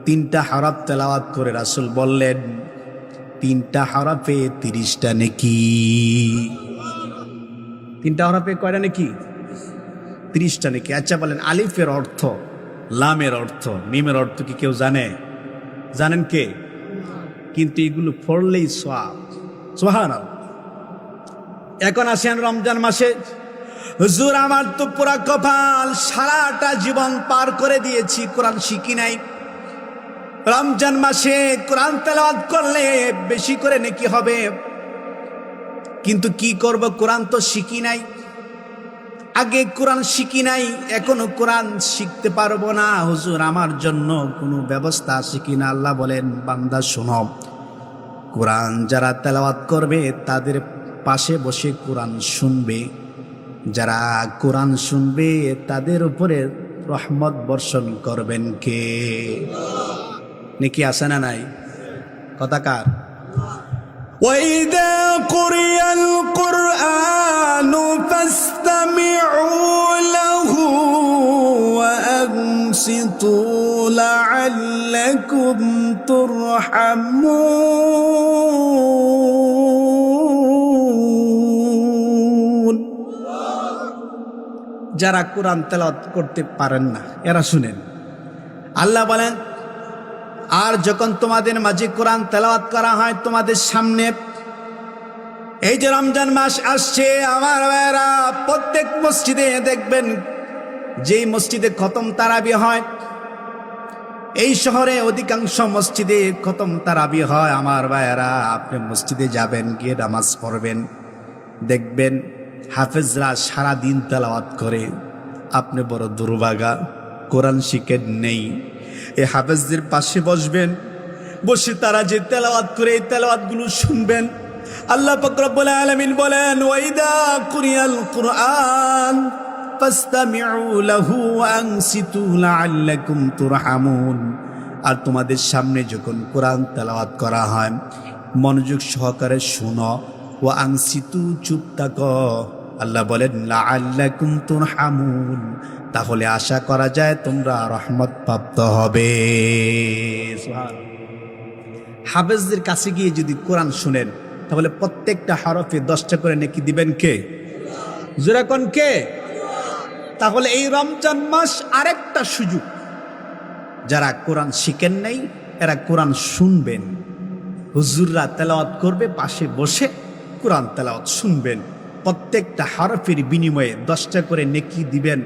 3টা হরফ তেলাওয়াত করে, রাসূল বললেন 3টা হরফে 30টা নেকি। 3টা হরফে কয়টা নেকি? 30টা নেকি। আচ্ছা বলেন, আলিফের অর্থ, লামের অর্থ, মিমের অর্থ কি কেউ জানে? জানেন কে? কিন্তু এগুলো পড়লেই সওয়াব। সুবহানাল্লাহ। এখন আসেন রমজান মাসে, হুজুর আমার তো পুরা কপাল, সারাটা জীবন পার করে দিয়েছি, কোরআন শিখি নাই। রমজান মাসে কোরআন তেলাওয়াত করলে বেশি করে নেকি হবে। কিন্তু কি করব, কোরআন তো শিখি নাই, আগে কোরআন শিখি নাই, এখনো কোরআন শিখতে পারবো না। হুজুর আমার জন্য কোনো ব্যবস্থা আছে কিনা? আল্লাহ বলেন, বান্দা শোনো, কোরআন যারা তেলাওয়াত করবে তাদের পাশে বসে কোরআন শুনবে, যারা কোরআন শুনবে তাদের উপরে রহমত বর্ষণ করবেন কে? নাকি আছে না নাই? কথা কার? وَإِذَا قُرِئَ الْقُرْآنُ فَاسْتَمِعُوا لَهُ وَأَنصِتُوا لَعَلَّكُمْ تُرْحَمُونَ। যারা কোরআন তেলাওয়াত করতে পারেন না এরা শুনেন, আল্লাহ বলেন, আর যখন তোমাদের মাঝে কোরআন তেলাওয়াত করা হয় তোমাদের সামনে, এই যে রমজান মাস আসছে আমার ভাইয়েরা, প্রত্যেক মসজিদে দেখবেন, যেই মসজিদে খতম তারাবি হয়, এই শহরে অধিকাংশ মসজিদে খতম তারাবি হয়। আমার ভাইয়েরা, আপনি মসজিদে যাবেন, গিয়ে নামাজ পড়বেন, দেখবেন হাফেজরা সারাদিন তেলাওয়াত করে। আপনি বড় দুর্ভাগা, কোরআন শিখেন নেই। এই হাফেজদের পাশে বসবেন, বসে তারা যে তেলাওয়াত করে এই তেলাওয়াতগুলো শুনবেন। আল্লাহ পাক রব্বুল আলামিন বলেন, ওয়াইদা কুরিয়াল কুরআন ফাসতামিউ লাহু ওয়া আনসিতু লাআল্লাকুম তুরহামুন। আর তোমাদের সামনে যখন কোরআন তেলাওয়াত করা হয় মনোযোগ সহকারে শুনো, ওয়া আনসিতু, চুপ থাকো। আল্লাহ বলেন, লাআল্লাকুম তুরহামুন, তাহলে আশা করা যায় তোমরা রহমত প্রাপ্ত হবে। হাফেজদের কাছে গিয়ে যদি কোরআন শুনেন তাহলে প্রত্যেকটা হরফে 10টা করে নেকি দিবেন কে? জোরে কোন কে? তাহলে এই রমজান মাস আরেকটা সুযোগ, যারা কোরআন শিখেন নাই এরা কোরআন শুনবেন, হুজুররা তেলাওয়াত করবে, পাশে বসে কোরআন তেলাওয়াত শুনবেন, প্রত্যেকটা হরফের বিনিময়ে 10টা করে নেকি দিবেন।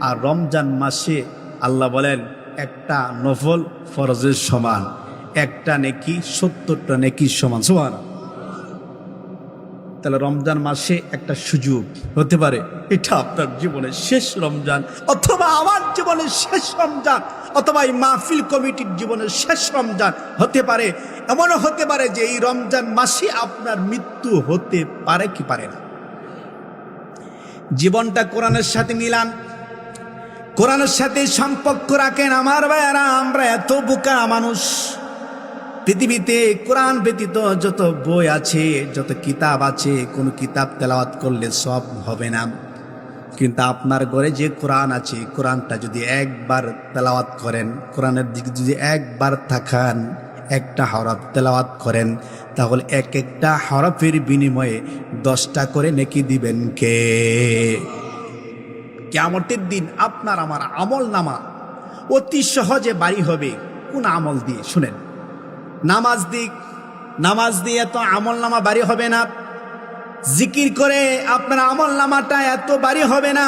আর রমজান মাসে আল্লাহ বলেন একটা নফল ফরজের সমান, একটা নেকি 70টা নেকির সমান। সুবহানাল্লাহ। তাহলে রমজান মাসে একটা সুযোগ হতে পারে এটা আপনার জীবনের শেষ রমজান, অথবা আমার জীবনের শেষ রমজান, অথবা এই মাহফিল কমিটির জীবনের শেষ রমজান হতে পারে। এমনও হতে পারে যে এই রমজান মাসে আপনার মৃত্যু হতে পারে কি পারে না। জীবনটা কোরআনের সাথে মিলান, কোরআনের সাথে সম্পর্ক রাখেন। আমার ভাইয়ারা, আমরা এত বোকা মানুষ, পৃথিবীতে কোরআন ব্যতীত যত বই আছে, যত কিতাব আছে, কোনো কিতাব তেলাওয়াত করলে সব হবে না। কিন্তু আপনার ঘরে যে কোরআন আছে, কোরআনটা যদি একবার তেলাওয়াত করেন, কোরআনের দিকে যদি একবার তাকান, একটা হরফ তেলাওয়াত করেন, তাহলে এক একটা হরফের বিনিময়ে 10টা করে নেকি দিবেন কে? কিয়ামতের দিন আপনার আমার আমল নামা অতি সহজে বাড়ি হবে। কোন আমল দিয়ে? শুনেন, নামাজ দিয়ে এত আমল নামা বাড়ি হবে না। জিকির করে আপনার আমল নামাটা এত বাড়ি হবে না।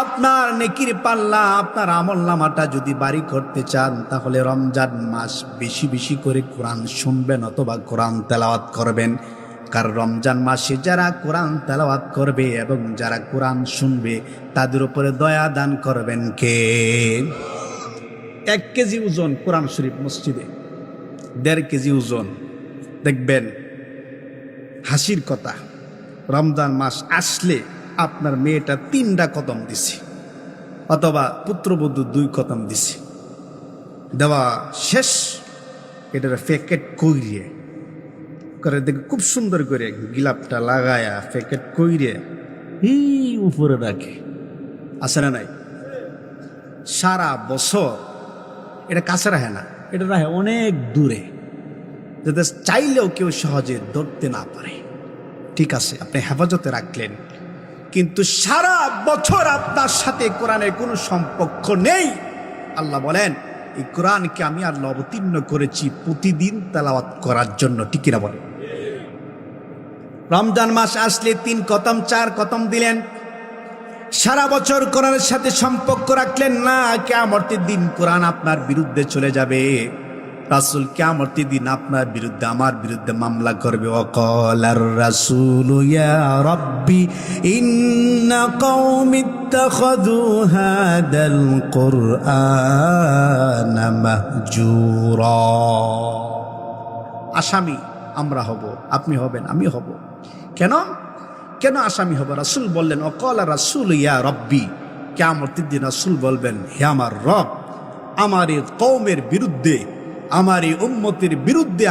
আপনার নেকির পাল্লা, আপনার আমল নামাটা যদি বাড়ি করতে চান তাহলে রমজান মাস বেশি বেশি করে কোরআন শুনবেন অথবা কোরআন তেলাওয়াত করবেন। কারণ রমজান মাসে যারা কোরআন তেলাওয়াত করবে এবং যারা কোরআন শুনবে তাদের উপরে দয়া দান করবেন কে? 1 কেজি ওজন কোরআন শরীফ মসজিদে, 1.5 কেজি ওজন। দেখবেন হাসির কথা, রমজান মাস আসলে আপনার মেয়েটা 3টা কদম দিছে, অথবা পুত্রবধূ 2 কদম দিছে, দেওয়া শেষ, এটার প্যাকেট কইরে করে দেখে খুব সুন্দর করে গিলাপটা লাগায়া প্যাকেট কইরে উপরে রাখে। আছে না নাই? সারা বছর এটা কাছে রাখে না, এটা রাখে অনেক দূরে, যাতে চাইলেও কেউ সহজে ধরতে না পারে। ঠিক আছে, আপনি হেফাজতে রাখলেন, কিন্তু সারা বছর আপনার সাথে কোরআনের কোনো সম্পর্ক নেই। আল্লাহ বলেন, এই কোরআনকে আমি আল্লাহ অবতীর্ণ করেছি প্রতিদিন তেলাওয়াত করার জন্য। ঠিক কিনা বলেন? রমজান মাস আসলে 3 কদম 4 কদম দিলেন, সারা বছর কোরআনের সাথে সম্পর্ক রাখলেন না, কিয়ামতের দিন কোরআন আপনার বিরুদ্ধে চলে যাবে। রাসূল কিয়ামতের দিন আপনার বিরুদ্ধে আমার বিরুদ্ধে মামলা করবে। ওয়াকালার রাসূলু ইয়া রাব্বি ইন্না কওমি ইত্তাখাযু হাদাল কুরআনা মাহজুরা। আসামি আমরা হব, আপনি হবেন, আমি হব। কেন কেন আসামি হব? রাসূল বললেন ওয়াকালা রাসূলু ইয়া রাব্বি, কিয়ামতের দিন রাসূল বলবেন হে আমার রব, আমার এই কওমের বিরুদ্ধে, আমার এই উম্মতের বিরুদ্ধে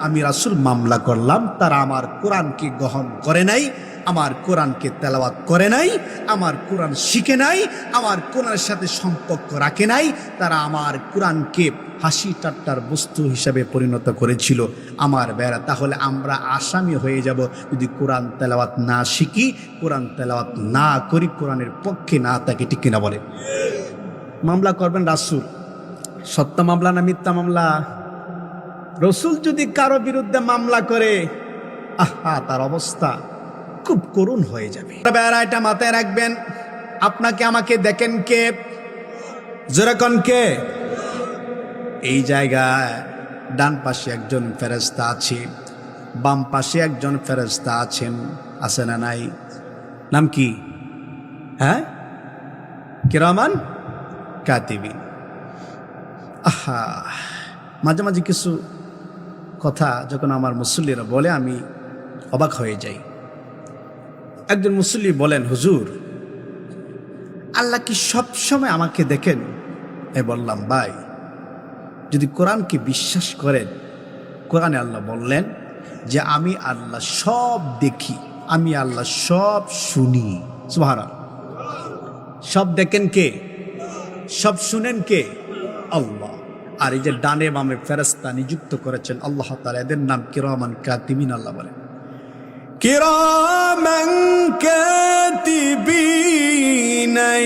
আমি রাসূল মামলা করলাম। তারা আমার কোরআনকে গ্রহণ করে নাই, আমার কোরআনকে তেলাওয়াত করে নাই, আমার কোরআন শিখে নাই, আমার কোরআনের সাথে সম্পর্ক রাখে নাই। তারা আমার কোরআনকে হাসি ঠাট্টার বস্তু হিসাবে পরিণত করেছিল। আমার বেড়া, তাহলে আমরা আসামি হয়ে যাব যদি কোরআন তেলাওয়াত না শিখি, কোরআন তেলাওয়াত না করি, কোরআনের পক্ষে না থাকি। ঠিক কিনা বলে? মামলা করবেন রাসূল, সত্য মামলা না মিথ্যা মামলা? রাসূল যদি কারো বিরুদ্ধে মামলা করে, আহা, তার অবস্থা খুব করুণ হয়ে যাবে। এটা মাথায় রাখবেন। আপনাকে আমাকে দেখেন কে? যেরকম কে? এই জায়গায় ডান পাশে একজন ফেরেশতা আছে, বাম পাশে একজন ফেরেশতা আছেন, আছে না নাই? নাম কি? হ্যাঁ, কিরামান কাতিবিন। আহা, মাঝে মাঝে কিছু কথা যখন আমার মুসল্লিরা বলে আমি অবাক হয়ে যাই। একজন মুসল্লি বলেন, হুজুর, আল্লাহ কি সব সময় আমাকে দেখেন? বললাম, ভাই, যদি কোরআনকে বিশ্বাস করেন, কোরআনে আল্লাহ বললেন যে আমি আল্লাহ সব দেখি, আমি আল্লাহ সব শুনি। সুবহানাল্লাহ। সব দেখেন কে? সব শুনেন কে? আল্লাহ। আর এই যে ডানে বামে ফেরেশতা নিযুক্ত করেছেন আল্লাহ তাআলা, এদের নাম কিরামান কাতিবিন। আল্লাহ বলেন কিরামান কাতিবিন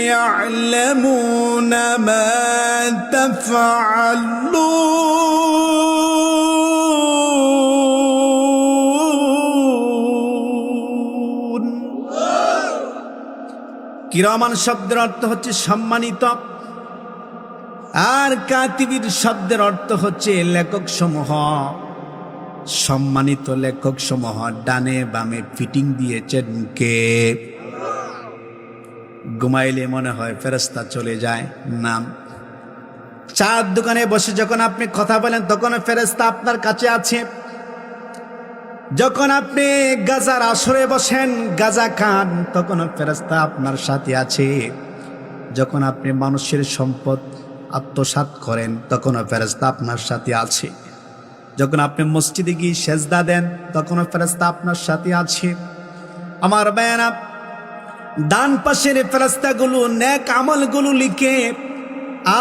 ইয়ালামুনা মা তাফআলুন। কিরামান শব্দের অর্থ হচ্ছে সম্মানিত, আর কাতিবির শব্দের অর্থ হচ্ছে লেখক সমূহ। সম্মানিত লেখক সমূহ ডানে বামে ফিটিং দিয়েছেন কে? ঘুমাইলে মনে হয় ফেরেশতা চলে যায়, নাম। চার দোকানে বসে যখন আপনি কথা বলেন তখন ফেরেশতা আপনার কাছে আছে। যখন আপনি গাজার আসরে বসেন, গাজা খান, তখন ফেরেশতা আপনার সাথে আছে। যখন আপনি মানুষের সম্পদ আত্মসাৎ করেন তখনও ফেরেশতা আপনার সাথে আছে। যখন আপনি মসজিদে গিয়ে সেজদা দেন তখনও ফেরেশতা আপনার সাথে আছে। আমার ভাইয়েরা, ডান পাশের ফেরেশতাগুলো নেক আমলগুলো লিখে,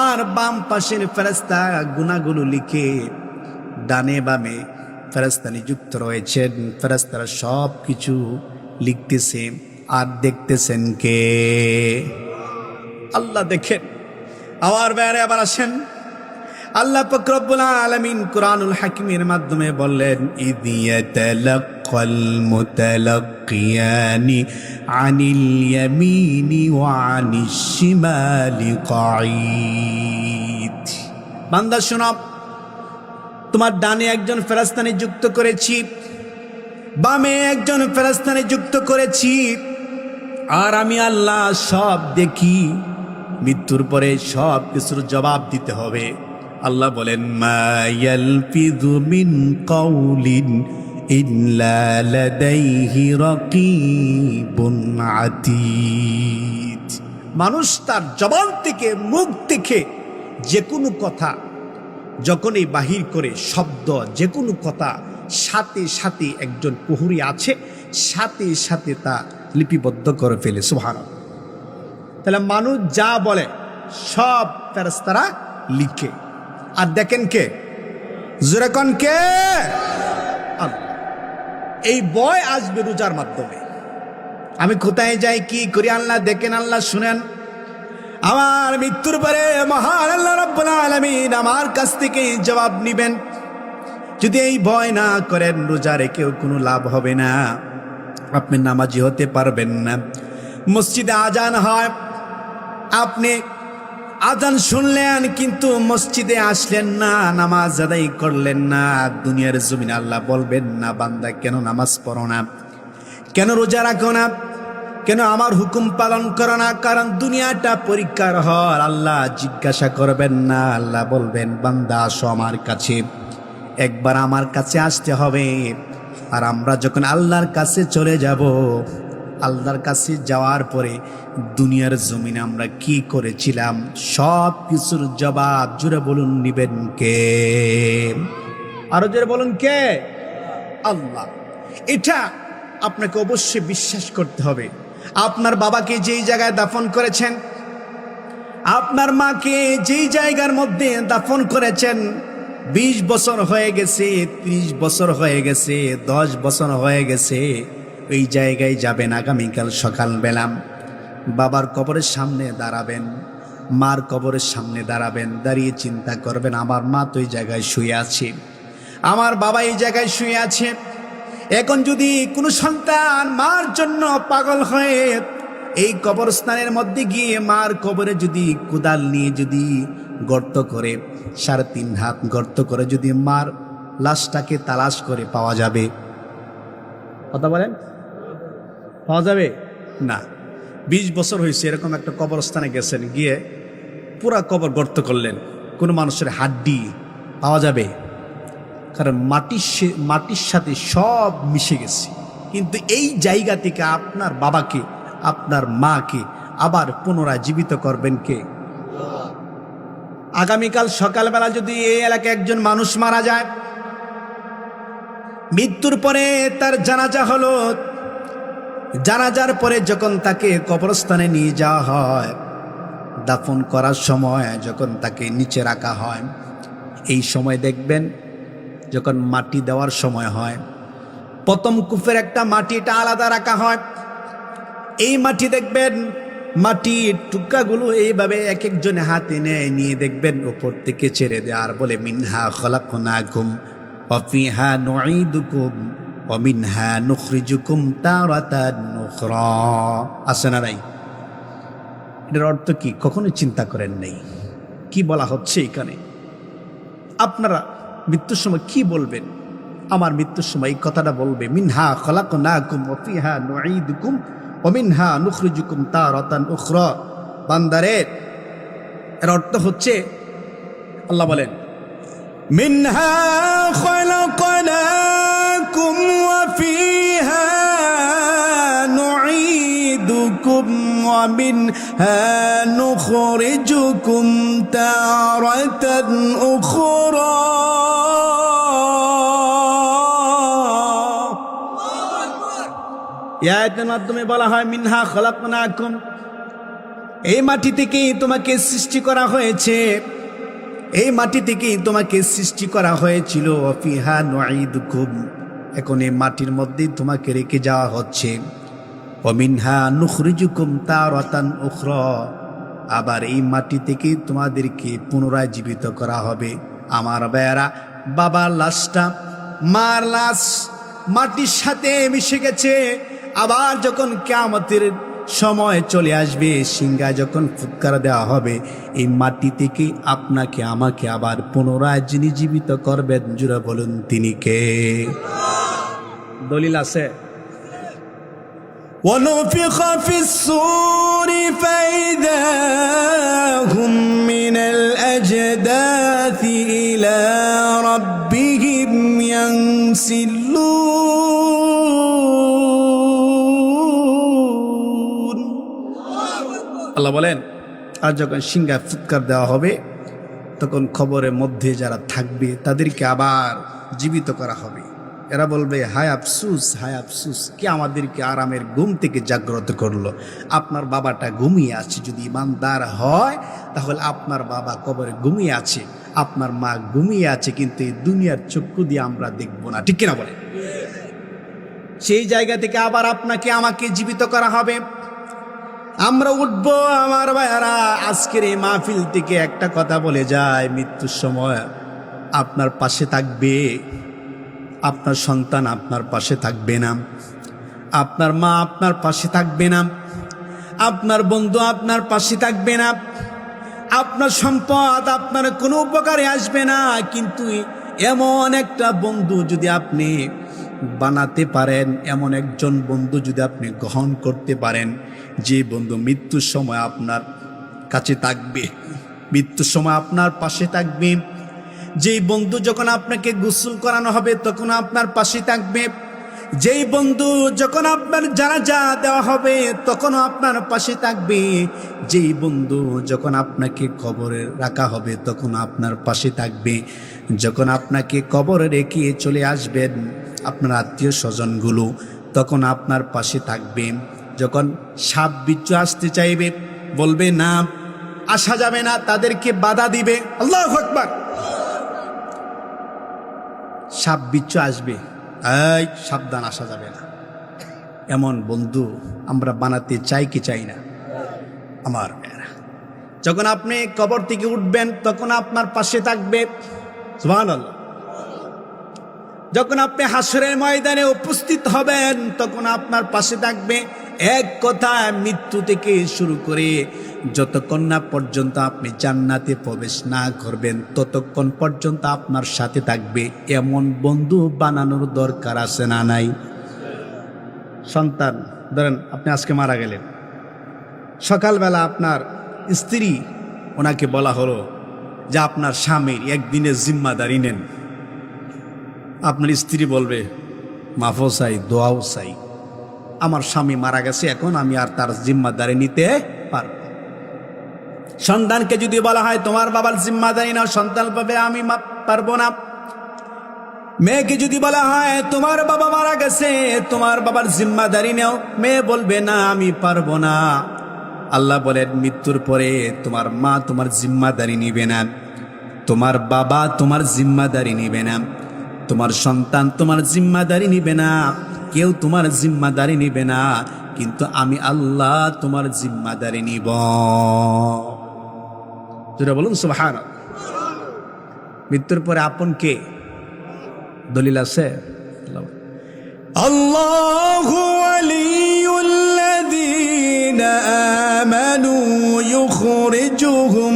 আর বাম পাশের ফেরেশতা গুনাহগুলো লিখে। ডানে বামে ফেরেশতা নিযুক্ত রয়েছেন, ফেরেশতারা সব কিছু লিখতেছে। আর দেখতেছেন কে? আল্লাহ দেখেন। আমার বাইরে আবার আসেন, আল্লাহ পাক রব্বুল আলামিন কুরআনুল হাকিমের মাধ্যমে বললেন ইদিয়াতালাক্কাল মুতালাক্কিয়ানি আনিল ইয়ামিনি ওয়া আনিশ শিমালি কাঈদ। বান্দা শোনো, তোমার ডানে একজন ফেরেশতা নিযুক্ত করেছি, বামে একজন ফেরেশতা নিযুক্ত করেছি, আর আমি আল্লাহ সব দেখি। মৃত্যুর পরে সব কিছুর জবাব দিতে হবে। আল্লাহ বলেন মা ইয়ালফিযু মিন কাউলিন ইল্লা লাদাইহি রাকীবুন আতীদ। মানুষ তার জবান থেকে, মুখ থেকে যে কোনো কথা যখনই বাহির করে, শব্দ যে কোনো কথা, সাথে সাথে একজন প্রহরী আছে, সাথে সাথে তা লিপিবদ্ধ করে ফেলে। সুবহানাল্লাহ। তাহলে মানুষ যা বলে সব ফেরেশতারা লিখে। আর দেখেন কে? যেরকম কে? আল্লাহ। এই ভয় আসবে রোজার মাধ্যমে। আমি কোথায় যাই, কি করি, আল্লাহ দেখেন, আল্লাহ শুনেন। আমার মৃত্যুর পরে মহান আল্লাহ রাব্বুল আলামিন আমার কাছ থেকে জবাব নিবেন। যদি এই ভয় না করেন, রোজা রেখেও কোনো লাভ হবে না, আপনি নামাজি হতে পারবেন না। মসজিদে আজান হয়, আপনি আজান শুনলেন কিন্তু মসজিদে আসলেন না, নামাজ আদায় করলেন না। দুনিয়ার জমিনে আল্লাহ বলবেন না বান্দা কেন নামাজ পড়ো না, কেন রোজা রাখো না, কেন আমার হুকুম পালন করো না? কারণ দুনিয়াটা পরীক্ষার হল। আল্লাহ জিজ্ঞাসা করবেন না, আল্লাহ বলবেন বান্দা আসো আমার কাছে, একবার আমার কাছে আসতে হবে। আর আমরা যখন আল্লাহর কাছে চলে যাব, আল্লাহর কাছে যাওয়ার পরে দুনিয়ার জমিনে আমরা কি করেছিলাম সব কিছুর জবাব জুড়ে বলুন নিবেন কে? আরো জোরে বলুন কে? আল্লাহ। এটা আপনাকে অবশ্যই বিশ্বাস করতে হবে। আপনার বাবাকে যেই জায়গায় দাফন করেছেন, আপনার মাকে যেই জায়গার মধ্যে দাফন করেছেন, 20 বছর হয়ে গেছে, 30 বছর হয়ে গেছে, 10 বছর হয়ে গেছে, ওই জায়গায় যাবেন আগামীকাল সকালবেলা। বাবার কবরের সামনে দাঁড়াবেন, মার কবরের সামনে দাঁড়াবেন, দাঁড়িয়ে চিন্তা করবেন আমার মা তো এই জায়গায় শুয়ে আছে, আমার বাবা এই জায়গায় শুয়ে আছে। এখন যদি কোনো সন্তান মার জন্য পাগল হয়ে এই কবরস্থানের মধ্যে গিয়ে মার কবরে যদি কোদাল নিয়ে যদি গর্ত করে, 3.5 হাত গর্ত করে যদি মার লাশটাকে তালাশ করে পাওয়া যাবে? কথা বলেন, পাওয়া যাবে না। 20 বছর হয়েছে এরকম একটা কবরস্থানে গেছেন, গিয়ে পুরা কবর গর্ত করলেন, কোনো মানুষের হাড্ডি পাওয়া যাবে? কারণ মাটির সাথে সব মিশে গেছে। কিন্তু এই জায়গা থেকে আপনার বাবাকে, আপনার মাকে আবার পুনরায় জীবিত করবেন কে? আগামীকাল সকালবেলা যদি এই এলাকায় একজন মানুষ মারা যায়, মৃত্যুর পরে তার জানাজা হলো, জানাজার পরে যখন তাকে কবরস্থানে নিয়ে যাওয়া হয়, দাফন করার সময় যখন তাকে নিচে রাখা হয়, এই সময় দেখবেন যখন মাটি দেওয়ার সময় হয়, প্রথম কূপের একটা মাটিটা আলাদা রাখা হয়। এই মাটি দেখবেন, মাটির টুকরাগুলো এইভাবে এক একজনে হাতে নেয়, নিয়ে দেখবেন উপর থেকে ছেড়ে দেয় আর বলে মিনহা খলাকনাকুম ওয়া ফিহা নুঈদুকুম ওয়া মিনহা নুখরিজুকুম তারাতান উখরা। আছে না নাই? এর অর্থ কি কখনো চিন্তা করেন নাই? কি বলা হচ্ছে এখানে? আপনারা মৃত্যুর সময় কি বলবেন? আমার মৃত্যুর সময় এই কথাটা বলবে, মিনহা খলাকনাকুম ওয়া ফিহা নুঈদুকুম ওয়া মিনহা নুখরিজুকুম তারাতান উখরা। বান্দারে, এর অর্থ হচ্ছে আল্লাহ বলেন মিনহা খলাকনাকুম ওয়া ফিহা নুঈদুকুম ওয়া মিনহা নুখরিজুকুম তারাতান উখরা। আয়াতের মাধ্যমে বলা হয় মিনহা খলাকনাকুম, এই মাটি থেকেই তোমাকে সৃষ্টি করা হয়েছে, এই মাটি থেকেই তোমাকে সৃষ্টি করা হয়েছিল। ওয়া ফিহা নুঈদুকুম, এখন এই মাটির মধ্যেই তোমাকে রেখে যাওয়া হচ্ছে। ওয়া মিনহা নুখরিজুকুম তারাতান উখরা, আবার এই মাটি থেকেই তোমাদেরকে পুনরায় জীবিত করা হবে। আমার ভাইয়েরা, বাবার লাশটা, মার লাশ মাটির সাথে মিশে গেছে। আবার যখন কিয়ামতের সময় চলে আসবে, সিংহায় যখন ফুৎকার দেওয়া হবে, এই মাটি থেকে আপনাকে আমাকে আবার পুনরায় যিনি জীবিত করবেন, জুড়ে বলুন তিনি কে? দলিল আছে? ونفخ في الصور فإذا هم من الأجداث إلى ربهم ينسلون। আল্লাহ বলেন, আর যখন সিংহায় ফুৎকার দেওয়া হবে, তখন খবরের মধ্যে যারা থাকবে তাদেরকে আবার জীবিত করা হবে। এরা বলবে হায় আফসুস, হায় আফসুস, কে আমাদেরকে আরামের ঘুম থেকে জাগ্রত করলো। আপনার বাবাটা ঘুমিয়ে আছে, যদি ইমানদার হয় তাহলে আপনার বাবা কবরে ঘুমিয়ে আছে, আপনার মা ঘুমিয়ে আছে, কিন্তু এই দুনিয়ার চক্ষু দিয়ে আমরা দেখবো না, ঠিক কিনা বলে? সেই জায়গা থেকে আবার আপনাকে আমাকে জীবিত করা হবে, আমরা উঠবো। আমার ভাইয়ারা, আজকের এই মাহফিল থেকে একটা কথা বলে যায়, মৃত্যুর সময় আপনার পাশে থাকবে, আপনার সন্তান আপনার পাশে থাকবে না, আপনার মা আপনার পাশে থাকবে না, আপনার বন্ধু আপনার পাশে থাকবে না, আপনার সম্পদ আপনার কোনো উপকারে আসবে না, কিন্তু এমন একটা বন্ধু যদি আপনি বানাতে পারেন, এমন একজন বন্ধু যদি আপনি গ্রহণ করতে পারেন, যে বন্ধু মৃত্যুর সময় আপনার কাছে থাকবে, মৃত্যুর সময় আপনার পাশে থাকবে, যেই বন্ধু যখন আপনাকে গোসল করানো হবে তখন আপনার পাশে থাকবে, যেই বন্ধু যখন আপনার জানাজা দেওয়া হবে তখনও আপনার পাশে থাকবে, যেই বন্ধু যখন আপনাকে কবরে রাখা হবে তখন আপনার পাশে থাকবে, যখন আপনাকে কবরে রেখে চলে আসবেন আপনার আত্মীয় স্বজনগুলো তখন আপনার পাশে থাকবে, যখন সাপ বিচ্ছু আসতে চাইবে বলবে না আসা যাবে না, তাদেরকে বাধা দিবে, আল্লাহু আকবার, সাপ বিচ্ছু আসবে, এই সাবধান আসা যাবে না, এমন বন্ধু আমরা বানাতে চাই কি চাই না? আমার মেয়েরা, যখন আপনি কবর থেকে উঠবেন তখন আপনার পাশে থাকবে, সুবহানাল্লাহ, যখন আপনি হাসরের ময়দানে উপস্থিত হবেন তখন আপনার পাশে থাকবে। এক কথায় মৃত্যু থেকে শুরু করে যতক্ষণ না পর্যন্ত আপনি জান্নাতে প্রবেশ না করবেন ততক্ষণ পর্যন্ত আপনার সাথে থাকবে, এমন বন্ধু বানানোর দরকার আছে না নাই? সন্তান ধরেন আপনি আজকে মারা গেলেন, সকালবেলা আপনার স্ত্রী, ওনাকে বলা হলো যে আপনার স্বামীর একদিনের জিম্মাদারি নেন, আপনার স্ত্রী বলবে মাফও চাই দোয়াও চাই, আমার স্বামী মারা গেছে, এখন আমি আর তার জিম্মাদারি নিতে পারব। সন্তানকে যদি বলা হয় তোমার বাবার জিম্মাদারি নাও, সন্তান পাবে আমি পারবো না। মেয়েকে যদি বলা হয় তোমার বাবা মারা গেছে, তোমার বাবার জিম্মাদারি নাও, মেয়ে বলবে না আমি পারবো না। আল্লাহ বলেন মৃত্যুর পরে তোমার মা তোমার জিম্মাদারি নিবে না, তোমার বাবা তোমার জিম্মাদারি নিবে না, তোমার সন্তান তোমার জিম্মাদারি নিবে না, কেউ তোমার জিম্মাদারি নিবে না, কিন্তু আমি আল্লাহ তোমার জিম্মাদারি নিব। যেটা বলুন সুবহানাল্লাহ। মৃত্যুর পরে আপন কে? দলিল আছে? আল্লাহু ওয়ালিয়ুল্লাযীনা আমানু ইউখরিজুহুম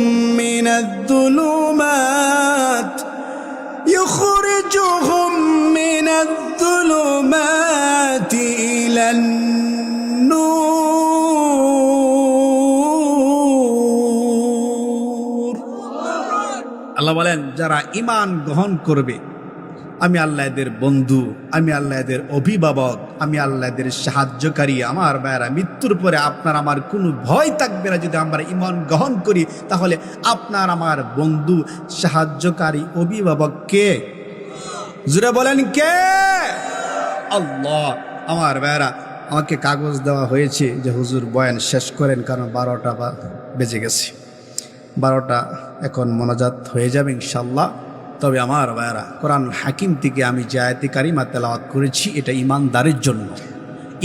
মিনায-যুলুমাতি ইলান-নূর। আল্লাহ বলেন যারা ঈমান গ্রহণ করবে আমি আল্লাহ এদের বন্ধু, আমি আল্লাহ এদের অভিভাবক, আমি আল্লাহ এদের সাহায্যকারী। আমার ভাইয়েরা, মৃত্যুর পরে আপনার আমার কোনো ভয় থাকবে না। যদি আমরা ঈমান গ্রহণ করি তাহলে আপনার আমার বন্ধু, সাহায্যকারী, অভিভাবক কে? জুড়ে বলেন কে? আল্লাহ। আমার ভাইয়েরা, আমাকে কাগজ দেওয়া হয়েছে যে হুজুর বয়ান শেষ করেন, কারণ 12টা বেজে গেছে, 12টা এখন মোনাজাত হয়ে যাবে ইনশাল্লাহ। তবে আমার ভাইয়েরা, কোরআন হাকিম থেকে আমি যে আয়াতে কারিমা তেলাওয়াত করেছি এটা ইমানদারের জন্য।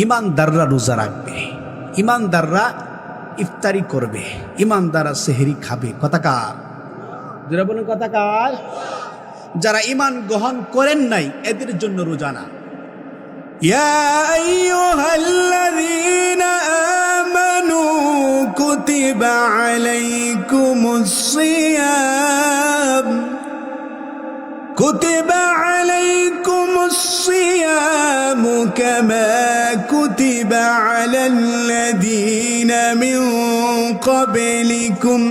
ইমানদাররা রোজা রাখবে, ইমানদাররা ইফতারি করবে, ইমানদাররা সেহরি খাবে। কথাকার যারা বলেন কথাকার। যারা ইমান গ্রহণ করেন নাই এদের জন্য রোজা না। ইয়া আইয়ুহাল্লাযীনা আমানু কুতিবা আলাইকুমুস সিয়াম كتب عليكم الصيام كما كتب على الذين من قبلكم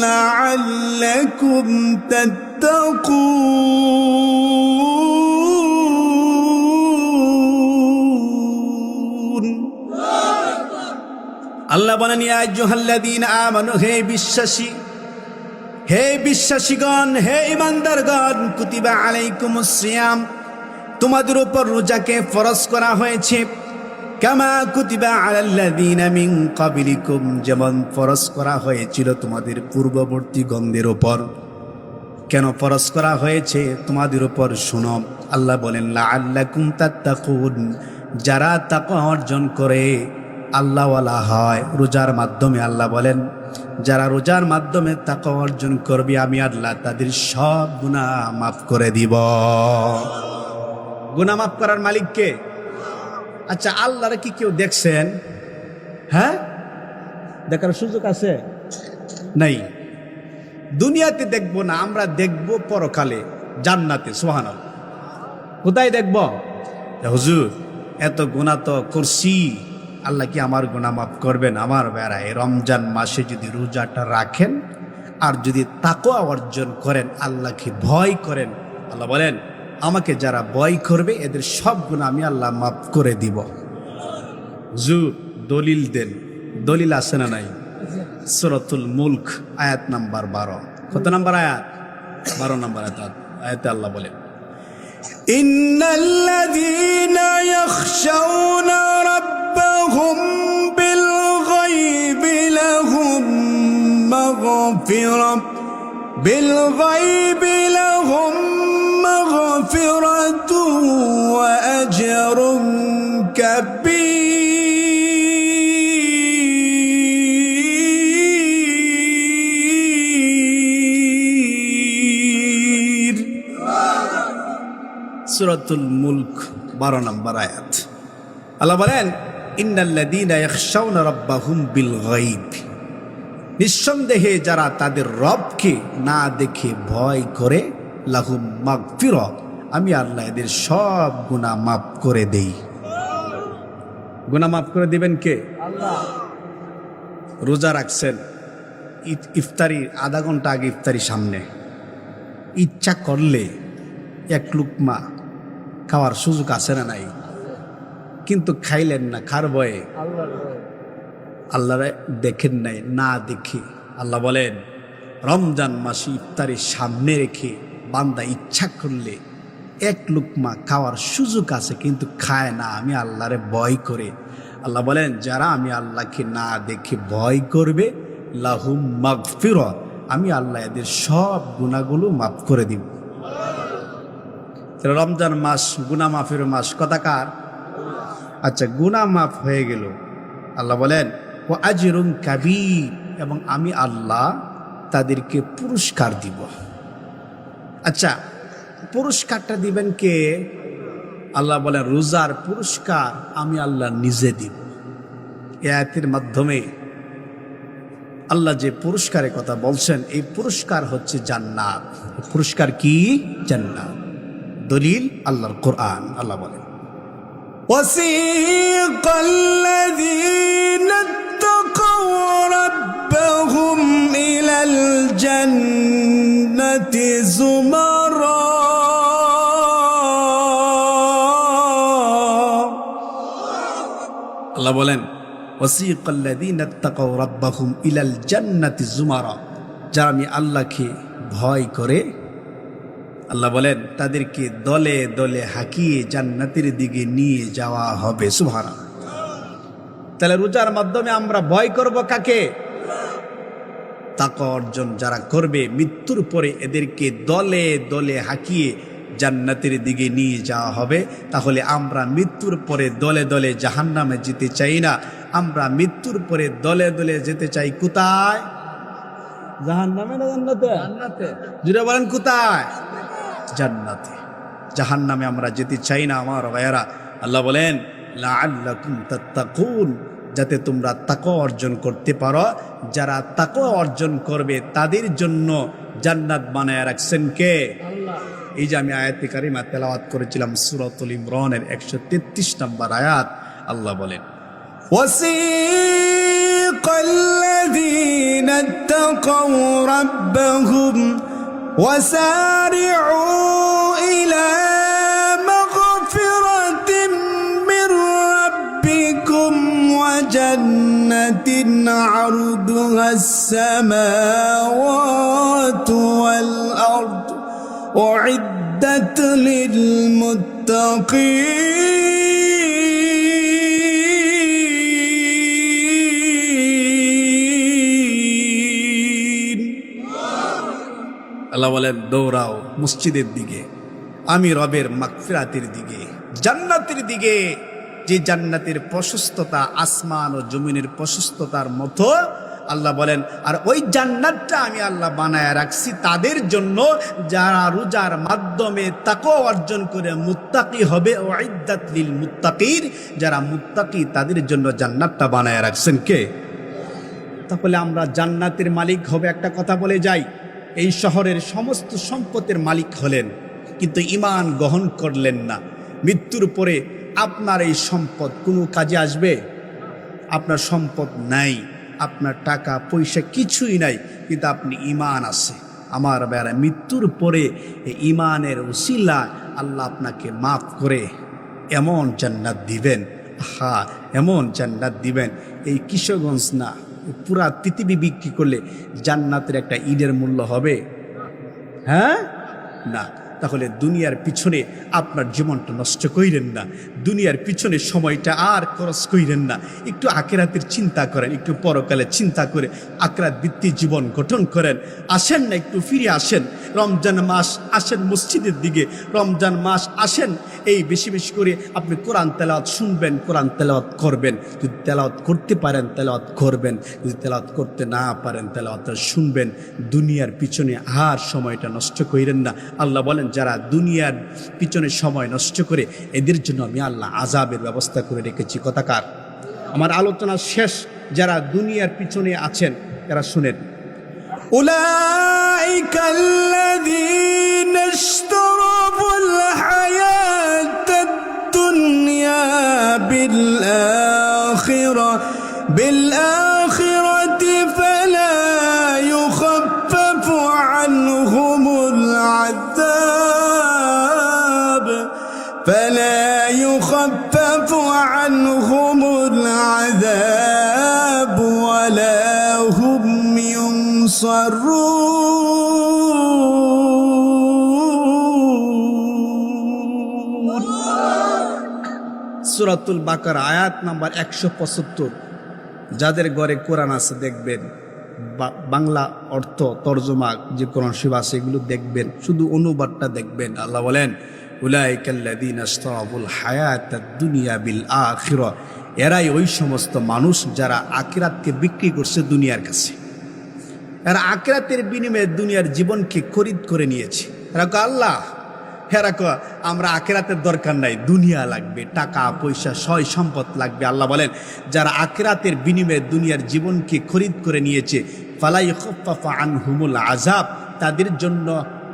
لعلكم تتقون। আল্লাহ বলেন ইয়া আইয়ুহাল্লাযীনা আমানু, হে বিশ্বাসী, হে বিশ্বাসীগণ, হে ঈমানদারগণ, কুতিবা আলাইকুমুস সিয়াম, তোমাদের উপর রোজাকে ফরজ করা হয়েছে। কামা কুতিবা আলাল্লাযীনা মিন ক্বাবলিকুম, যেমন ফরজ করা হয়েছিল তোমাদের পূর্ববর্তী গণদের উপর। কেন ফরজ করা হয়েছে তোমাদের উপর শুনো। আল্লাহ বলেন লাআল্লাকুম তাত্তাকুন, যারা তাকওয়া অর্জন করে আল্লাহওয়ালা হয় রোজার মাধ্যমে। আল্লাহ বলেন যারা রোজার মাধ্যমে তাকওয়া অর্জন করবে আমি আল্লাহ তাদের সব গুনাহ মাফ করে দিব। গুনাহ মাফ করার মালিক কে? আচ্ছা, আল্লাহরে কি কেউ দেখছেন? হ্যাঁ, দেখার সুযোগ আছে? নাই। দুনিয়াতে দেখবো না, আমরা দেখবো পরকালে, জান্নাতে। সুবহানাল্লাহ। কোথায় দেখব? হুজুর এত গুনাহ তো করছি, আল্লাহ কি আমার গুনাহ মাফ করবেন? আমার বেড়া, এই রমজান মাসে যদি রোজাটা রাখেন আর যদি তাকওয়া অর্জন করেন, আল্লাহকে ভয় করেন, আল্লাহ বলেন আমাকে যারা ভয় করবে এদের সব গুনাহ আমি আল্লাহ মাফ করে দিব। হুজুর দলিল দেন। দলিল আছে না নাই? সূরাতুল মুলক আয়াত নাম্বার 12। কত নাম্বার আয়াত? 12 নাম্বার আয়াতে আল্লাহ বলেন, ইন্নাল্লাযীনা ইয়াখশাউনা রাব্বাহুম বিল গায়বি লাহুম মাগফিরাতুন ওয়া আজরুন কাবীর। সূরাতুল মুলক 12 নম্বর আয়াত। আল্লাহ বলেন, ইন্নাল্লাযীনা ইয়াখশাউনা রাব্বাহুম বিল গায়ব, নিঃসন্দেহে যারা তাদের রবকে না দেখে ভয় করে, লাহুম মাগফিরাত, আমি আল্লাহ এদের সব গুনাহ মাফ করে দেই। গুনাহ মাফ করে দিবেন কে? আল্লাহ। রোজা রাখছেন, ইফতারি আধা ঘন্টা আগে ইফতারি সামনে, ইচ্ছা করলে এক লুকমা খাওয়ার সুযোগ আছে না নাই? কিন্তু খাইলেন না, খার ভয়ে, আল্লাহরে দেখেন নাই, না দেখে। আল্লাহ বলেন রমজান মাসে ইফতারি সামনে রেখে বান্দা ইচ্ছা করলে এক লুকমা খাওয়ার সুযোগ আছে কিন্তু খায় না, আমি আল্লাহরে ভয় করে। আল্লাহ বলেন যারা আমি আল্লাহকে না দেখে ভয় করবে, লাহুম মাগফিরাত, আমি আল্লাহ এদের সব গুনাহগুলো মাফ করে দিব। রমজান মাস গুনাহ মাফের মাস, কথাকার? আচ্ছা, গুনাহ মাফ হয়ে গেল, আল্লাহ বলেন ওয়া আজরুন কাবীর, এবং আমি আল্লাহ তাদেরকে পুরস্কার দিব। আচ্ছা, পুরস্কারটা দিবেন কে? আল্লাহ বলেন রোজার পুরস্কার আমি আল্লাহ নিজে দিব। এই আয়াতের মাধ্যমে আল্লাহ যে পুরস্কারের কথা বলছেন, এই পুরস্কার হচ্ছে জান্নাত। পুরস্কার কি? জান্নাত। দলিল আল্লাহর কোরআন। আল্লাহ বলেন وَسِيقَ الَّذِينَ اتَّقَوْا رَبَّهُمْ إِلَى الْجَنَّةِ زُمَرًا আল্লাহ বলেন وَسِيقَ الَّذِينَ اتَّقَوْا رَبَّهُمْ إِلَى الْجَنَّةِ زُمَرًا, যারা আমি আল্লাহকে ভয় করে, আল্লাহ বলেন তাদেরকে দলে দলে হাঁকিয়ে জান্নাতের দিকে নিয়ে যাওয়া হবে। সুবহানাল্লাহ। তাহলে রোজার মাধ্যমে আমরা ভয় করব কাকে? তাকওয়া অর্জন যারা করবে, মৃত্যুর পরে এদেরকে দলে দলে হাঁকিয়ে জান্নাতের দিকে নিয়ে যাওয়া হবে। তাহলে আমরা মৃত্যুর পরে দলে দলে জাহান্নামে যেতে চাই না, আমরা মৃত্যুর পরে দলে দলে যেতে চাই কোথায়? জাহান্নামে না জান্নাতে? জান্নাতে। জুড়ে বলেন কোথায়? জান্নাতে। জাহান্নামে আমরা যেতে চাই না আমার ভাইয়েরা। আল্লাহ বলেন লাআল্লাকুম তাত্তাকুন, যাতে তোমরা তাকওয়া অর্জন করতে পারো। যারা তাকওয়া অর্জন করবে তাদের জন্য জান্নাত বানায় রাখছেন কে? আল্লাহ। এই যে আমি আয়াতে কারিমা তেলাওয়াত করেছিলাম সূরাতুল ইমরানের 133 নম্বর আয়াত, আল্লাহ বলেন ওয়াসিকাল্লাযীনা ইত্তাকাউ রাব্বাহুম وسارعوا إلى مغفرة من ربكم وجنة عرضها السماوات والأرض أعدت للمتقين। আল্লাহ বলেন দৌড়াও মসজিদের দিকে, আমি রবের মাগফিরাতের দিকে, জান্নাতের দিকে, যে জান্নাতের প্রশস্ততা আসমান ও জমিনের প্রশস্ততার মতো। আল্লাহ বলেন, আর ওই জান্নাতটা আমি আল্লাহ বানায় রাখছি তাদের জন্য যারা রোজার মাধ্যমে তাকওয়া অর্জন করে মুত্তাকি হবে। উইদ্দাত লিল মুত্তাকির, যারা মুত্তাকি তাদের জন্য জান্নাতটা বানায় রাখছেন কে? তাহলে আমরা জান্নাতের মালিক হবে একটা কথা বলে যাই। এই শহরের সমস্ত সম্পদের মালিক হলেন, কিন্তু ঈমান গ্রহণ করলেন না। মৃত্যুর পরে আপনার এই সম্পদ কোনো কাজে আসবে? আপনার সম্পদ নাই, আপনার টাকা পয়সা কিছুই নাই, কিন্তু আপনি ঈমান আছে। আমার বেড়া মৃত্যুর পরে এই ঈমানের উসিলা আল্লাহ আপনাকে মাফ করে এমন জান্নাত দিবেন, এমন জান্নাত দিবেন, এই কিশোরগঞ্জ না পুরা পৃথিবী বিক্রি করলে জান্নাতের একটা ঈদের মূল্য হবে? হ্যাঁ না। তাহলে দুনিয়ার পিছনে আপনার জীবনটা নষ্ট কইরেন না, দুনিয়ার পিছনে সময়টা আর খরচ কইরেন না। একটু আখিরাতের চিন্তা করেন, একটু পরকালে চিন্তা করে আখিরাত ভিত্তিক জীবন গঠন করেন। আসেন না, একটু ফিরে আসেন। রমজান মাস আসেন মসজিদের দিকে, রমজান মাস আসেন, এই বেশি বেশি করে আপনি কোরআন তেলাওয়াত শুনবেন, কোরআন তেলাওয়াত করবেন। যদি তেলাওয়াত করতে পারেন তেলাওয়াত করবেন, যদি তেলাওয়াত করতে না পারেন তেলাওয়াতটা শুনবেন। দুনিয়ার পিছনে আর সময়টা নষ্ট কইরেন না। আল্লাহ বলেন, যারা দুনিয়ার পিছনে সময় নষ্ট করে এদের জন্য আমি আল্লাহ আযাবের ব্যবস্থা করে রেখেছি। কথাকার আমার আলোচনা শেষ। যারা দুনিয়ার পিছনে আছেন এরা শুনেন, উলাইকাল্লাযীনা ইশতারাবুল হায়াতাদ দুনিয়া বিল আখিরাতি ফালা ইউখাফফাফু আনহুমুল আযাব فلا يخفف عنهم العذاب ولا هم ينصرون। সূরাতুল বাকারা আয়াত নাম্বার 175। যাদের ঘরে কোরআন আছে দেখবেন, বাংলা অর্থ তর্জমা যে কোরআন শরীফ আছে এগুলো দেখবেন, শুধু অনুবাদটা দেখবেন। আল্লাহ বলেন, উলাইকাল্লাযীনা ইশতারাবুল হায়াতাদ দুনিয়া বিল আখিরা, এরাই ওই সমস্ত মানুষ যারা আখিরাতকে বিক্রি করছে দুনিয়ার কাছে। এরা আখিরাতের বিনিময়ে দুনিয়ার জীবনকে খরিদ করে নিয়েছে। এরা কয় আল্লাহ, এরা কয় আমরা আখিরাতের দরকার নাই, দুনিয়া লাগবে, টাকা পয়সা সয় সম্পদ লাগবে। আল্লাহ বলেন, যারা আখিরাতের বিনিময়ে দুনিয়ার জীবনকে খরিদ করে নিয়েছে, ফালা ইউখাফফাফু আনহুমুল আযাব, তাদের জন্য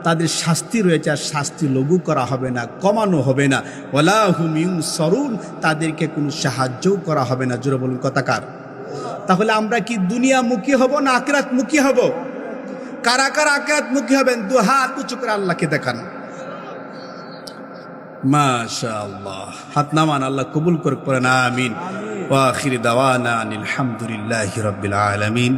তাদের শাস্তি রয়েছে, আর শাস্তি লঘু করা হবে না, কমানো হবে না। ওয়ালা হুম ইউনসারুন, তাদেরকে কোনো সাহায্যও করা হবে না। জোরে বলুন কথাকার। তাহলে আমরা কি দুনিয়ামুখী হব না আখিরাতমুখী হব? কারা কারা আখিরাতমুখী হবেন? দু হাত উঁচু করে আল্লাহকে দেখান। মাশাআল্লাহ, হাত নামান, আল্লাহ কবুল করুক, পড়েন আমিন। ওয়া আখির দাওয়ানা আনিল হামদুলিল্লাহি রাব্বিল আলামিন।